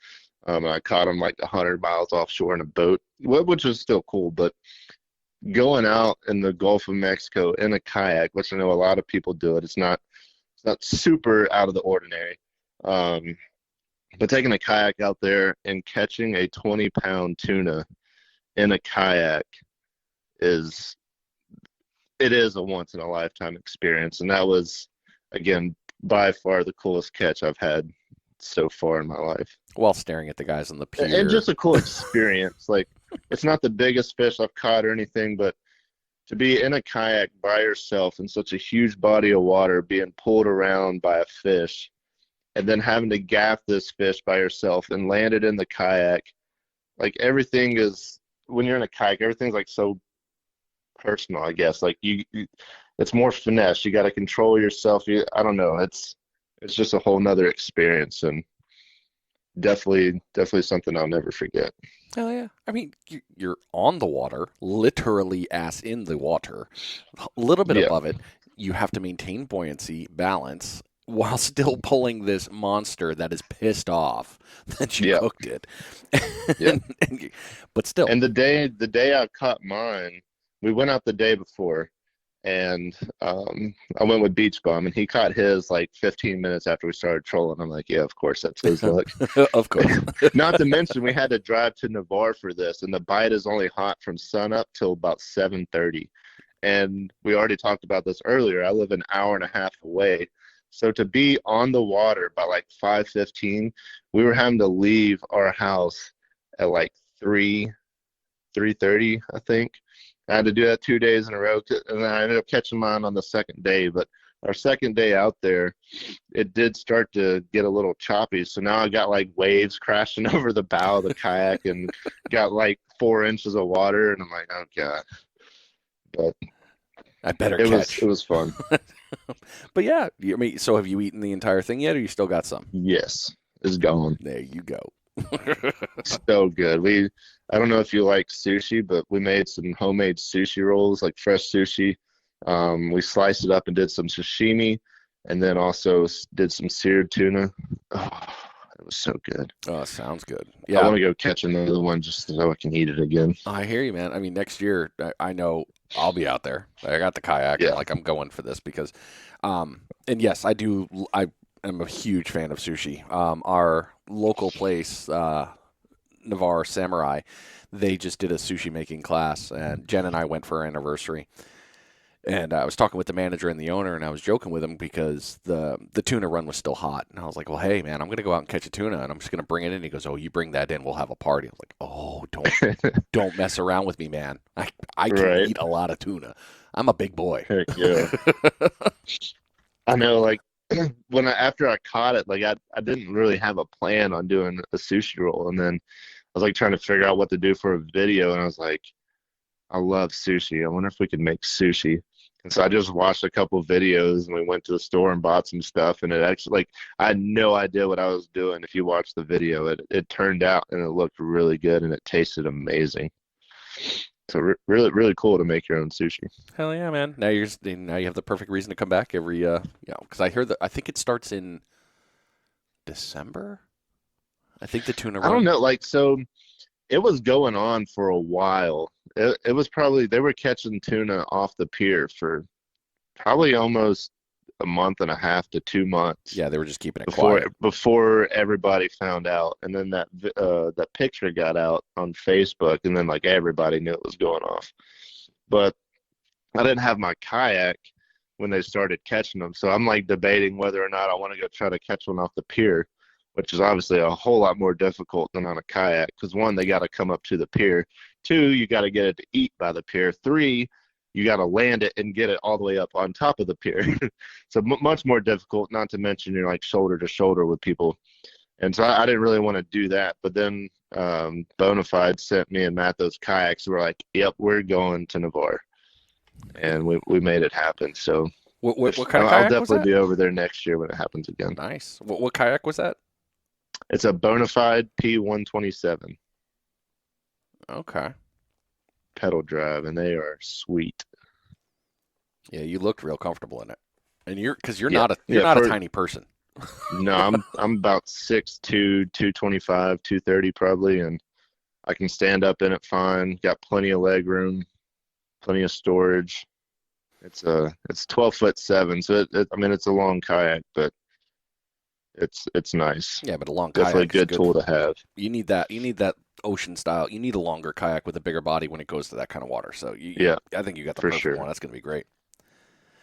And I caught them like 100 miles offshore in a boat, which was still cool. But going out in the Gulf of Mexico in a kayak, which I know a lot of people do it, it's not super out of the ordinary. Um, but taking a kayak out there and catching a 20-pound tuna in a kayak is it is a once in a lifetime experience, and that was again by far the coolest catch I've had so far in my life. While staring at the guys on the And pier. just a cool experience. Like it's not the biggest fish I've caught or anything, but to be in a kayak by yourself in such a huge body of water, being pulled around by a fish, and then having to gaff this fish by yourself and land it in the kayak, like everything is when you're in a kayak, everything's like so personal, I guess. Like it's more finesse. You got to control yourself. I don't know. It's just a whole nother experience, and definitely something I'll never forget. Oh yeah. I mean, you're on the water, literally ass in the water, a little bit Yeah, above it. You have to maintain buoyancy, balance, while still pulling this monster that is pissed off that you yeah, cooked it. yeah. But still, And the day I caught mine, we went out the day before, and I went with Beach Bum, and he caught his like 15 minutes after we started trolling. I'm like, yeah, of course that's his luck. of course. Not to mention we had to drive to Navarre for this, and the bite is only hot from sun up till about 7:30. And we already talked about this earlier. I live an hour and a half away. So to be on the water by like 5:15, we were having to leave our house at like 3:30, I think. I had to do that 2 days in a row, and then I ended up catching mine on the second day. But our second day out there, it did start to get a little choppy. So now I got like waves crashing over the bow of the kayak and got like 4 inches of water, and I'm like, oh god. But I better it catch. was fun. But yeah, I mean, so have you eaten the entire thing yet, or you still got some? Yes, it's gone. There you go. So good. I don't know if you like sushi, but we made some homemade sushi rolls, like fresh sushi. We sliced it up and did some sashimi, and then also did some seared tuna. Oh, it was so good. Oh, sounds good. I Yeah, want to go catch another one just so I can eat it again. I hear you, man. I mean, next year, I know I'll be out there. I got the kayak, and Yeah. like I'm going for this because, and yes, I do. I am a huge fan of sushi. Our local place, Navarre Samurai, they just did a sushi making class, and Jen and I went for our anniversary. And I was talking with the manager and the owner, and I was joking with him because the tuna run was still hot. And I was like, "Well, hey, man, I'm going to go out and catch a tuna, and I'm just going to bring it in." He goes, "Oh, you bring that in, we'll have a party." I was like, "Oh, don't mess around with me, man. I can Right. eat a lot of tuna. I'm a big boy." Heck yeah. I know, like after I caught it, like I didn't really have a plan on doing a sushi roll, and then I was like trying to figure out what to do for a video, and I was like, I love sushi. I wonder if we could make sushi. And so I just watched a couple videos, and we went to the store and bought some stuff, and it actually like I had no idea what I was doing. If you watch the video, it turned out and it looked really good and it tasted amazing. So really really cool to make your own sushi. Hell yeah, man! Now you have the perfect reason to come back every because I hear that I think it starts in December. I think the tuna I don't run. know, like so it was going on for a while. It was probably they were catching tuna off the pier for probably almost a month and a half to 2 months Yeah, they were just keeping it before quiet. before everybody found out, and then that picture got out on Facebook, and then like everybody knew it was going off. But I didn't have my kayak when they started catching them, so I'm like debating whether or not I want to go try to catch one off the pier, which is obviously a whole lot more difficult than on a kayak because one, they got to come up to the pier. Two, you got to get it to eat by the pier. Three, you got to land it and get it all the way up on top of the pier. So much more difficult, not to mention you're like shoulder to shoulder with people. And so I didn't really want to do that. But then Bonafide sent me and Matt those kayaks. We're like, yep, we're going to Navarre. And we made it happen. So What kind of I'll kayak was definitely that? be over there next year when it happens again. Nice. What kayak was that? It's a Bonafide P127 Okay. pedal drive, and they are sweet. Yeah, you looked real comfortable in it, and because Yeah, you're yeah. not a For tiny person. no, I'm about 6'2", 225, 230 probably, and I can stand up in it fine. Got plenty of leg room, plenty of storage. It's 12'7", so I mean it's a long kayak, but it's nice. Yeah, but a long Definitely a kayak is good good. tool to have. You need that. You need that ocean style. You need a longer kayak with a bigger body when it goes to that kind of water. So Yeah, I think you got the for perfect sure. one. That's going to be great.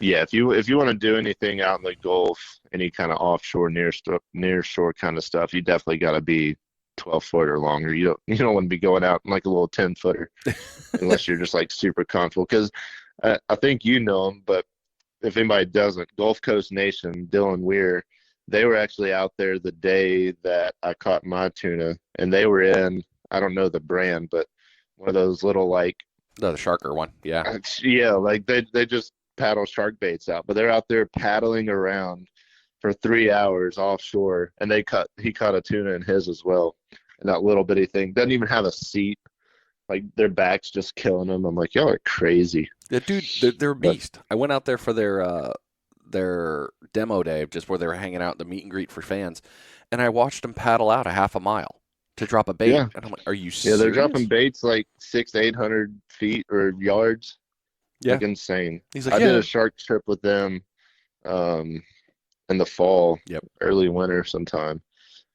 Yeah, if you want to do anything out in the Gulf, any kind of offshore near shore kind of stuff, you definitely got to be 12 foot or longer. You don't want to be going out in like a little 10 footer unless you're just like super comfortable. Because I think you know them, but if anybody doesn't, Gulf Coast Nation, Dylan Weir, they were actually out there the day that I caught my tuna, and they were in, I don't know the brand, but one of those little like The sharker one. Yeah. yeah, like they just paddle shark baits out, but they're out there paddling around for 3 hours offshore, and he caught a tuna in his as well. And that little bitty thing doesn't even have a seat. Like their back's just killing them. I'm like, y'all are crazy. The dude, they're a But beast. I went out there for their demo day, just where they were hanging out, the meet and greet for fans, and I watched them paddle out a half a mile to drop a bait, yeah, and I'm like, "Are you yeah, they're dropping serious?" baits like 600 to 800 feet or yards, Yeah. like insane. He's like, I did "Yeah." a shark trip with them um, in the fall, Yep. early winter sometime.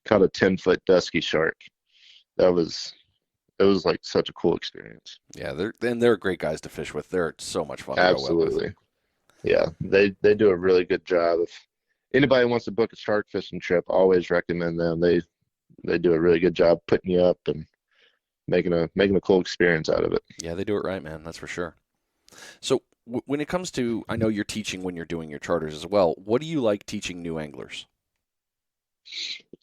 Caught a 10 foot dusky shark. That was it was like such a cool experience. Yeah. They're great guys to fish with. They're so much fun to go out with. Absolutely. Yeah, they do a really good job. If anybody wants to book a shark fishing trip, always recommend them. They do a really good job putting you up and making a cool experience out of it. Yeah, they do it right, man. That's for sure. So when it comes to, I know you're teaching when you're doing your charters as well. What do you like teaching new anglers?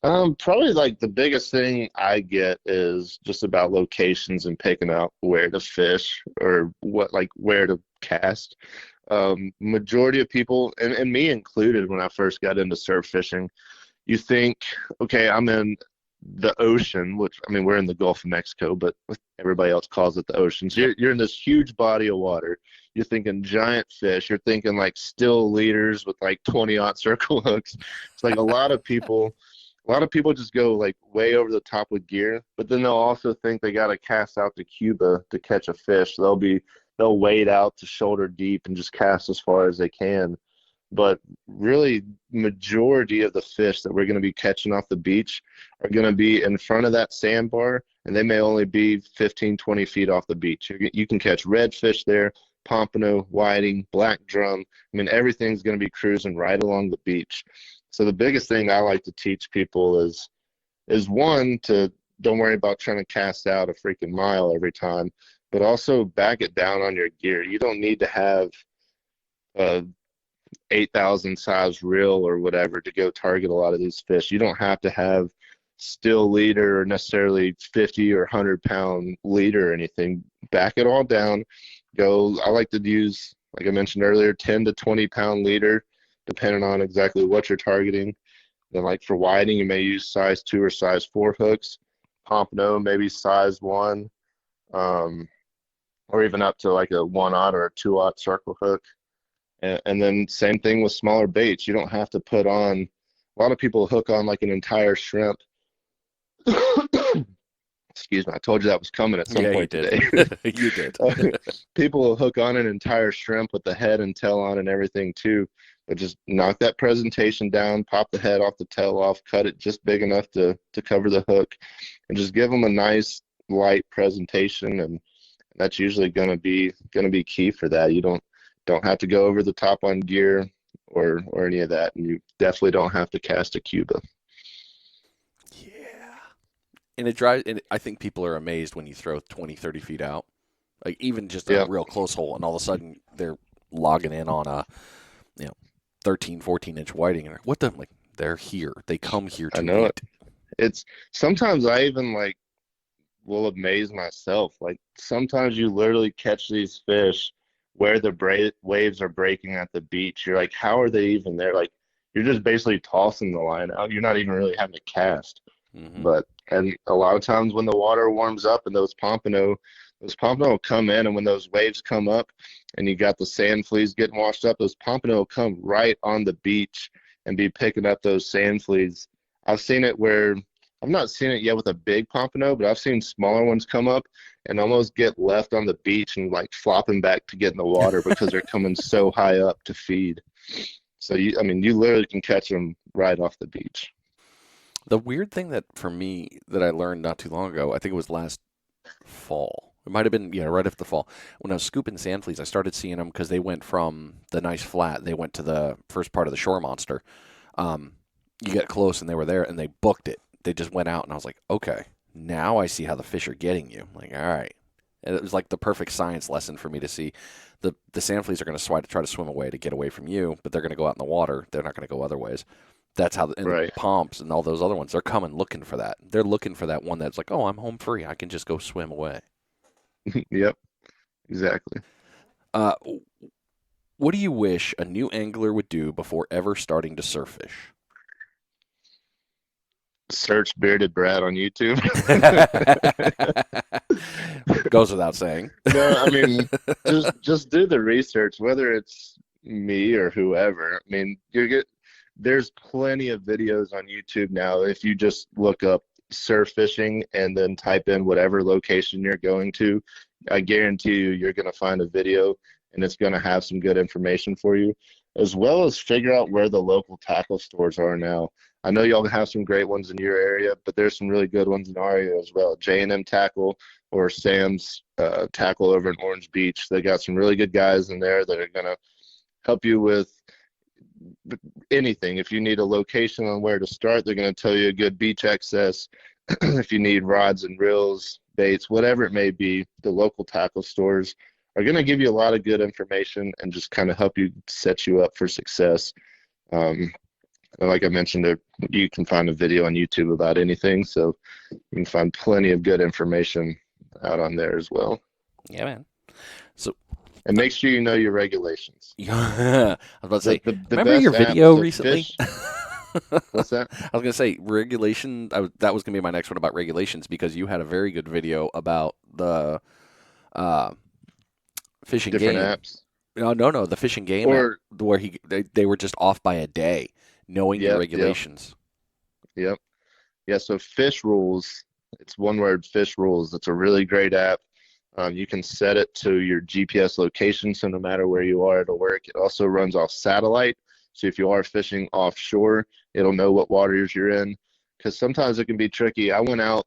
Probably like the biggest thing I get is just about locations and picking out where to fish or what like where to cast. Majority of people, and me included, when I first got into surf fishing, you think, okay, I'm in the ocean, which I mean we're in the Gulf of Mexico, but everybody else calls it the ocean. So Yep. you're in this huge body of water. You're thinking giant fish. You're thinking like still leaders with like 20-aught circle hooks. It's like a lot of people just go like way over the top with gear, but then they'll also think they got to cast out to Cuba to catch a fish. They'll wade out to shoulder deep and just cast as far as they can. But really, majority of the fish that we're going to be catching off the beach are going to be in front of that sandbar, and they may only be 15, 20 feet off the beach. You can catch redfish there, pompano, whiting, black drum. I mean, everything's going to be cruising right along the beach. So the biggest thing I like to teach people is one, to don't worry about trying to cast out a freaking mile every time, but also back it down on your gear. You don't need to have a 8,000 size reel or whatever to go target a lot of these fish. You don't have to have still leader or necessarily 50 or 100 pound leader or anything. Back it all down. I like to use, like I mentioned earlier, 10 to 20 pound leader, depending on exactly what you're targeting. Then, like for whiting, you may use size 2 or size 4 hooks. Pompano, maybe size 1, um, or even up to like a 1-aught or a 2-aught circle hook. And then same thing with smaller baits. You don't have to put on, a lot of people hook on like an entire shrimp. Excuse me, I told you that was coming at some Yeah, you point did. today. You did. People will hook on an entire shrimp with the head and tail on and everything too. But just knock that presentation down, pop the head off, the tail off, cut it just big enough to cover the hook, and just give them a nice light presentation. And that's usually gonna be key for that. You don't have to go over the top on gear or any of that, and you definitely don't have to cast a Cuba. Yeah. And it drives, and I think people are amazed when you throw 20, 30 feet out. Like even just a Yep, real close hole, and all of a sudden they're logging in on a, you know, 13, 14-inch whiting, and what the like they're here. They come here I to know it. eat. It's sometimes I even like will amaze myself. Like sometimes you literally catch these fish where the waves are breaking at the beach. You're like, how are they even there? Like you're just basically tossing the line out. You're not even really having to cast. Hmm. But and a lot of times when the water warms up and those pompano will come in, and when those waves come up and you got the sand fleas getting washed up, those pompano will come right on the beach and be picking up those sand fleas. I've seen it where I've not seen it yet with a big pompano, but I've seen smaller ones come up and almost get left on the beach and like flopping back to get in the water because they're coming so high up to feed. So I mean, you literally can catch them right off the beach. The weird thing that for me that I learned not too long ago, I think it was last fall. It might have been, yeah, right after the fall. When I was scooping sand fleas, I started seeing them because they went from the nice flat, they went to the first part of the shore monster. Um, you get close and they were there and they booked it. They just went out and I was like, okay, now I see how the fish are getting you. Like, all right. And it was like the perfect science lesson for me to see. The sand fleas are going to try to swim away to get away from you, but they're going to go out in the water. They're not going to go other ways. That's how, and the Right. pomps and all those other ones, they're coming looking for that. They're looking for that one that's like, oh, I'm home free. I can just go swim away. Yep, exactly. Uh, what do you wish a new angler would do before ever starting to surf fish? Search bearded Brad on YouTube. Goes without saying. No, I mean, just do the research, whether it's me or whoever. I mean, there's plenty of videos on YouTube now. If you just look up surf fishing and then type in whatever location you're going to, I guarantee you're going to find a video and it's going to have some good information for you, as well as figure out where the local tackle stores are now. I know y'all have some great ones in your area, but there's some really good ones in our area as well. J&M Tackle or Sam's Tackle over in Orange Beach. They got some really good guys in there that are going to help you with anything. If you need a location on where to start, they're going to tell you a good beach access. If you need rods and reels, baits, whatever it may be, the local tackle stores are going to give you a lot of good information and just kind of help you set you up for success. And like I mentioned, you can find a video on YouTube about anything, so you can find plenty of good information out on there as well. Yeah, man. So, And make sure you know your regulations. yeah, I was about to The say, the, the remember your best app video to recently? fish. I What's that? was gonna say regulation. That was gonna be my next one about regulations because you had a very good video about the uh, fishing Different game. apps. No, no, no, the fishing game app Or where they were just off by a day, knowing the yep, yep, regulations. yep. Yeah, so Fish Rules, it's one word, Fish Rules. It's a really great app. You can set it to your GPS location, so no matter where you are, it'll work. It also runs off satellite, so if you are fishing offshore, it'll know what waters you're in. Because sometimes it can be tricky. I went out,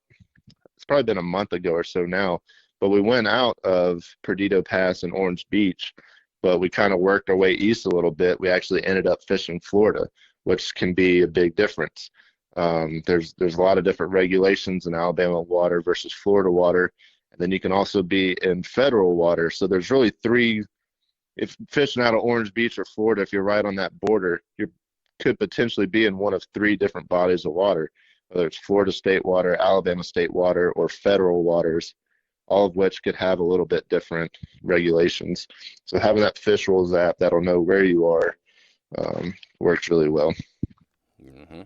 it's probably been a month ago or so now, but we went out of Perdido Pass and Orange Beach, but we kind of worked our way east a little bit. We actually ended up fishing Florida, which can be a big difference. There's a lot of different regulations in Alabama water versus Florida water, and then you can also be in federal water. So there's really three. If fishing out of Orange Beach or Florida, if you're right on that border, you could potentially be in one of three different bodies of water, whether it's Florida state water, Alabama state water, or federal waters, all of which could have a little bit different regulations. So having that Fish Rules app that'll know where you are works really well. Hmm.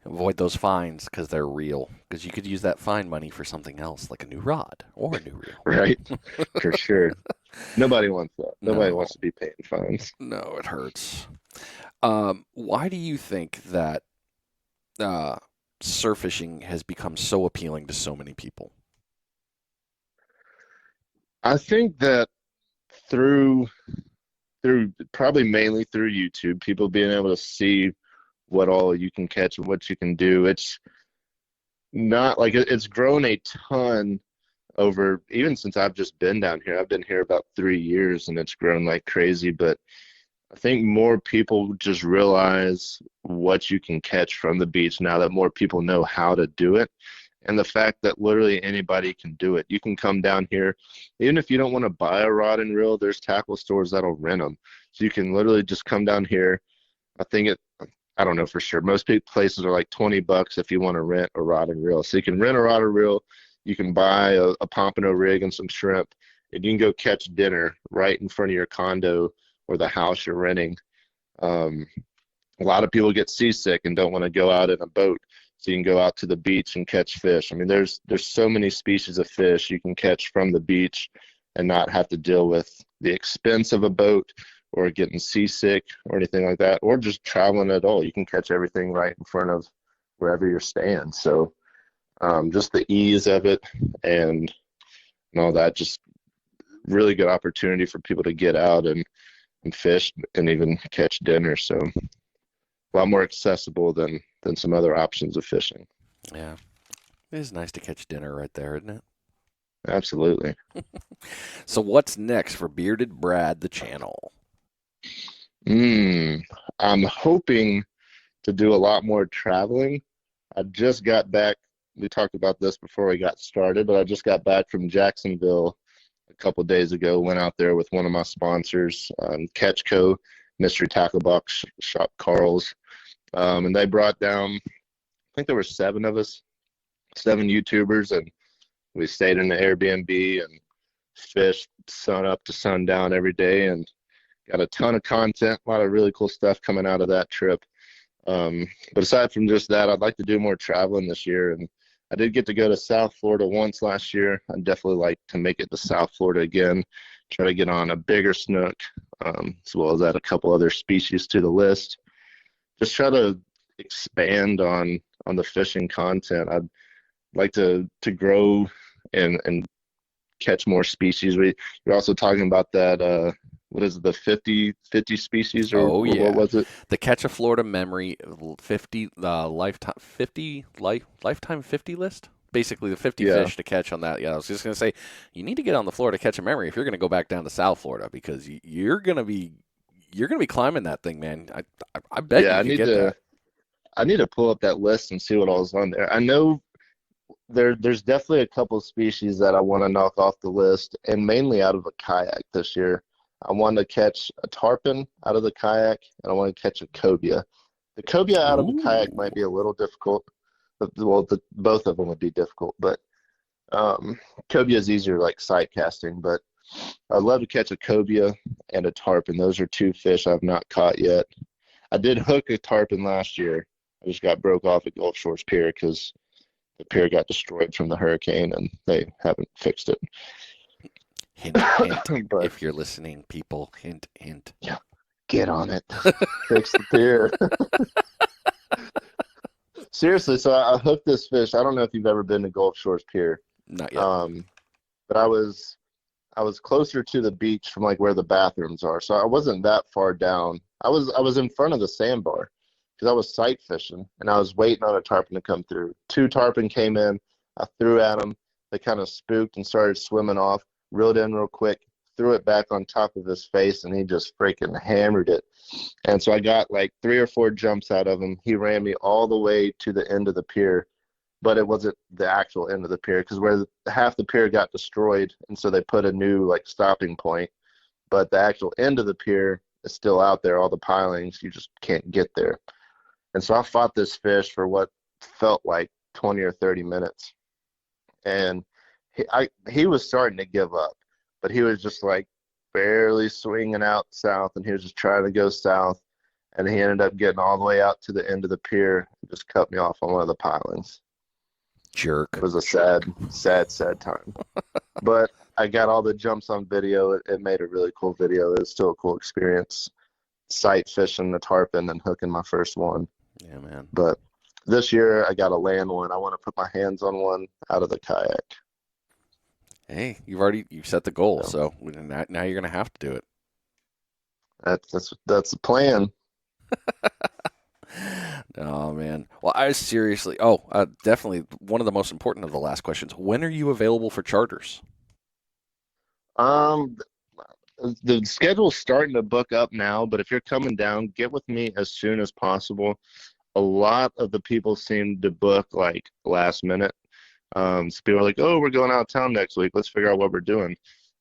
Avoid those fines because they're real. Because you could use that fine money for something else, like a new rod or a new reel. Right? For sure. Nobody wants that. Nobody No, wants to be paying fines. no, it hurts. Why do you think that uh, surf fishing has become so appealing to so many people? I think that through probably mainly through YouTube, people being able to see what all you can catch and what you can do. It's not like it's grown a ton over even since I've just been down here. I've been here about 3 years and it's grown like crazy, but I think more people just realize what you can catch from the beach now that more people know how to do it. and the fact that literally anybody can do it. You can come down here, even if you don't want to buy a rod and reel, there's tackle stores that'll rent them. So you can literally just come down here. I think I don't know for sure. Most places are like $20 if you want to rent a rod and reel. So you can rent a rod and reel, you can buy a pompano rig and some shrimp, and you can go catch dinner right in front of your condo or the house you're renting. Um, a lot of people get seasick and don't want to go out in a boat, so you can go out to the beach and catch fish. I mean, there's so many species of fish you can catch from the beach and not have to deal with the expense of a boat or getting seasick or anything like that, or just traveling at all. You can catch everything right in front of wherever you're staying. So just the ease of it and all that, just really good opportunity for people to get out and fish and even catch dinner. So a lot more accessible than some other options of fishing. Yeah. It is nice to catch dinner right there, isn't it? Absolutely. So what's next for Bearded Brad, the channel? I'm hoping to do a lot more traveling. I just got back. We talked about this before we got started, but I just got back from Jacksonville a couple of days ago. Went out there with one of my sponsors, Catchco, Mystery Tackle Box Shop, Carl's, and they brought down. I think there were 7 of us, 7 YouTubers, and we stayed in the Airbnb and fished sun up to sundown every day, and got a ton of content, a lot of really cool stuff coming out of that trip. But aside from just that, I'd like to do more traveling this year. And I did get to go to South Florida once last year. I'd definitely like to make it to South Florida again, try to get on a bigger snook, as well as add a couple other species to the list. Just try to expand on the fishing content. I'd like to grow and catch more species. We're also talking about that, what is it, the 50 species or Oh what yeah, was it? the Catch a Florida Memory 50 lifetime 50 list. Basically, the 50 Yeah. fish to catch on that. Yeah, I was just gonna say, you need to get on the Florida Catch a Memory if you're gonna go back down to South Florida because you're gonna be climbing that thing, man. I bet Yeah, you could get that. I need to pull up that list and see what all's on there. I know there's definitely a couple species that I want to knock off the list, and mainly out of a kayak this year. I want to catch a tarpon out of the kayak, and I want to catch a cobia. The cobia out of a kayak Ooh, might be a little difficult. Well, both of them would be difficult, but cobia is easier, like sight casting. But I'd love to catch a cobia and a tarpon. Those are 2 fish I've not caught yet. I did hook a tarpon last year. I just got broke off at Gulf Shores Pier because the pier got destroyed from the hurricane and they haven't fixed it. hint, hint. But If you're listening, people, hint, hint. yeah, get on it. Fix the pier. Seriously, so I hooked this fish. I don't know if you've ever been to Gulf Shores Pier, Not yet. um, but I was closer to the beach from like where the bathrooms are, so I wasn't that far down. I was in front of the sandbar because I was sight fishing and I was waiting on a tarpon to come through. 2 tarpon came in. I threw at them. They kind of spooked and started swimming off. Reeled in real quick, threw it back on top of his face, and he just freaking hammered it. And so I got like 3 or 4 jumps out of him. He ran me all the way to the end of the pier, but it wasn't the actual end of the pier because where half the pier got destroyed, and so they put a new like stopping point. But the actual end of the pier is still out there, all the pilings. You just can't get there. And so I fought this fish for what felt like 20 or 30 minutes. And he was starting to give up, but he was just like barely swinging out south, and he was just trying to go south. And he ended up getting all the way out to the end of the pier and just cut me off on one of the pilings. It Jerk. was a sad time. But I got all the jumps on video. It made a really cool video. It was still a cool experience. Sight fishing the tarpon and hooking my first one. Yeah, man. But this year I got to land one. I want to put my hands on one out of the kayak. Hey, you've set the goal, So so now you're gonna have to do it. that's the plan. Oh man. Well, I seriously. Definitely one of the most important of the last questions. When are you available for charters? Um, the schedule's starting to book up now, but if you're coming down, get with me as soon as possible. A lot of the people seem to book like last minute. So people are like, "Oh, we're going out of town next week. Let's figure out what we're doing."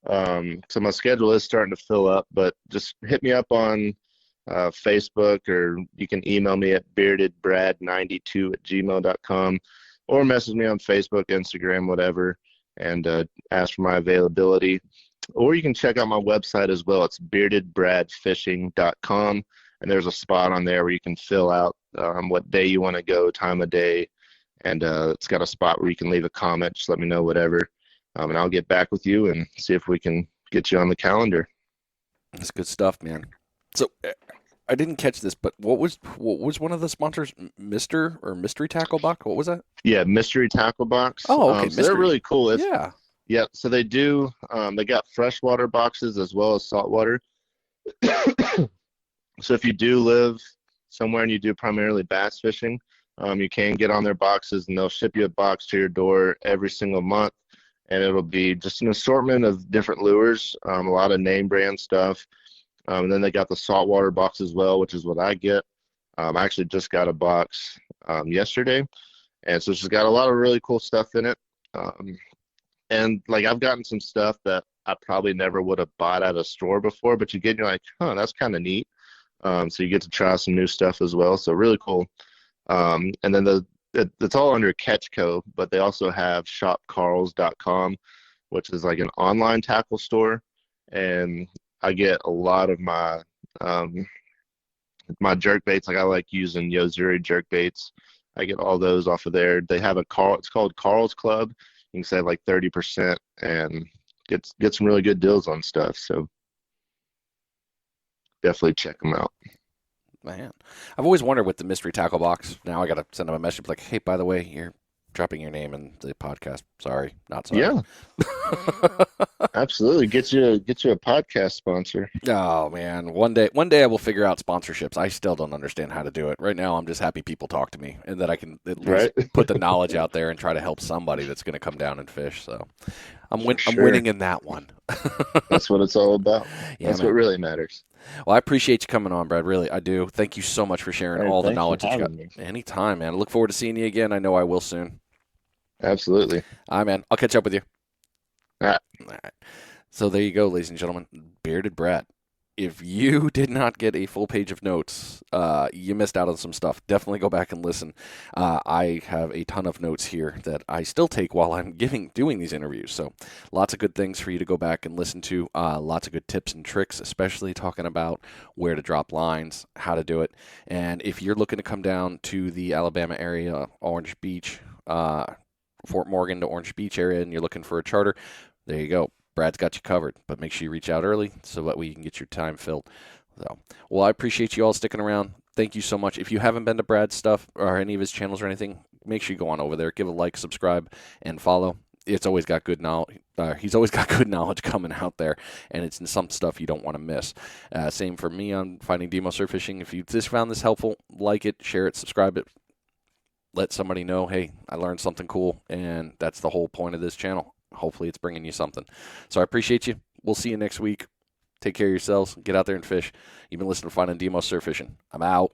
So my schedule is starting to fill up, but just hit me up on Facebook, or you can email me at beardedbrad92@gmail.com, or message me on Facebook, Instagram, whatever, and ask for my availability. Or you can check out my website as well. It's beardedbradfishing.com, and there's a spot on there where you can fill out what day you want to go, time of day, and it's got a spot where you can leave a comment. Just let me know whatever, and I'll get back with you and see if we can get you on the calendar. That's good stuff, man. So I didn't catch this, but what was one of the sponsors, Mister or Mystery Tackle Buck? What was that? Yeah, Mystery Tackle Box. Oh, okay, So they're Mystery. really cool. If Yeah. Yeah, so they do. They got freshwater boxes as well as saltwater. So if you do live somewhere and you do primarily bass fishing, you can get on their boxes, and they'll ship you a box to your door every single month, and it'll be just an assortment of different lures, a lot of name brand stuff. And then they got the saltwater box as well, which is what I get. I actually just got a box yesterday, and so it's just got a lot of really cool stuff in it. Um, and like I've gotten some stuff that I probably never would have bought at a store before, but you get and you're like, huh, that's kind of neat. So you get to try some new stuff as well. So really cool. And then it's all under Catchco, but they also have shopcarls.com, which is like an online tackle store. And I get a lot of um, my jerk baits. Like I like using Yozuri jerk baits. I get all those off of there. They have it's called Carl's Club. You can save like 30% and get some really good deals on stuff. So definitely check them out. Man, I've always wondered with the mystery tackle box. Now I got to send them a message like, "Hey, by the way, you're dropping your name in the podcast. Sorry, not sorry." Yeah, absolutely. Get you a podcast sponsor. Oh man, one day I will figure out sponsorships. I still don't understand how to do it. Right now, I'm just happy people talk to me and that I can at least Right? put the knowledge out there and try to help somebody that's going to come down and fish. So For I'm sure. winning in that one. That's what it's all about. Yeah, That's what man. really matters. Well, I appreciate you coming on, Brad. Really, I do. Thank you so much for sharing Hey, all the thanks for knowledge that you got. having me. Anytime, man. I look forward to seeing you again. I know I will soon. Absolutely. All right, man. I'll catch up with you. All right. All right. So there you go, ladies and gentlemen. Bearded Brad. If you did not get a full page of notes, you missed out on some stuff. Definitely go back and listen. I have a ton of notes here that I still take while I'm doing these interviews. So lots of good things for you to go back and listen to. Lots of good tips and tricks, especially talking about where to drop lines, how to do it. And if you're looking to come down to the Alabama area, Orange Beach, Fort Morgan to Orange Beach area, and you're looking for a charter, there you go. Brad's got you covered, but make sure you reach out early so that way you can get your time filled. So, well, I appreciate you all sticking around. Thank you so much. If you haven't been to Brad's stuff or any of his channels or anything, make sure you go on over there, give a like, subscribe, and follow. It's always got good knowledge. He's always got good knowledge coming out there, and it's some stuff you don't want to miss. Same for me on Finding Demo Surf Fishing. If you just found this helpful, like it, share it, subscribe it, let somebody know, hey, I learned something cool, and that's the whole point of this channel. Hopefully it's bringing you something. So I appreciate you. We'll see you next week. Take care of yourselves. Get out there and fish. You've been listening to Finding Demo Surf Fishing. I'm out.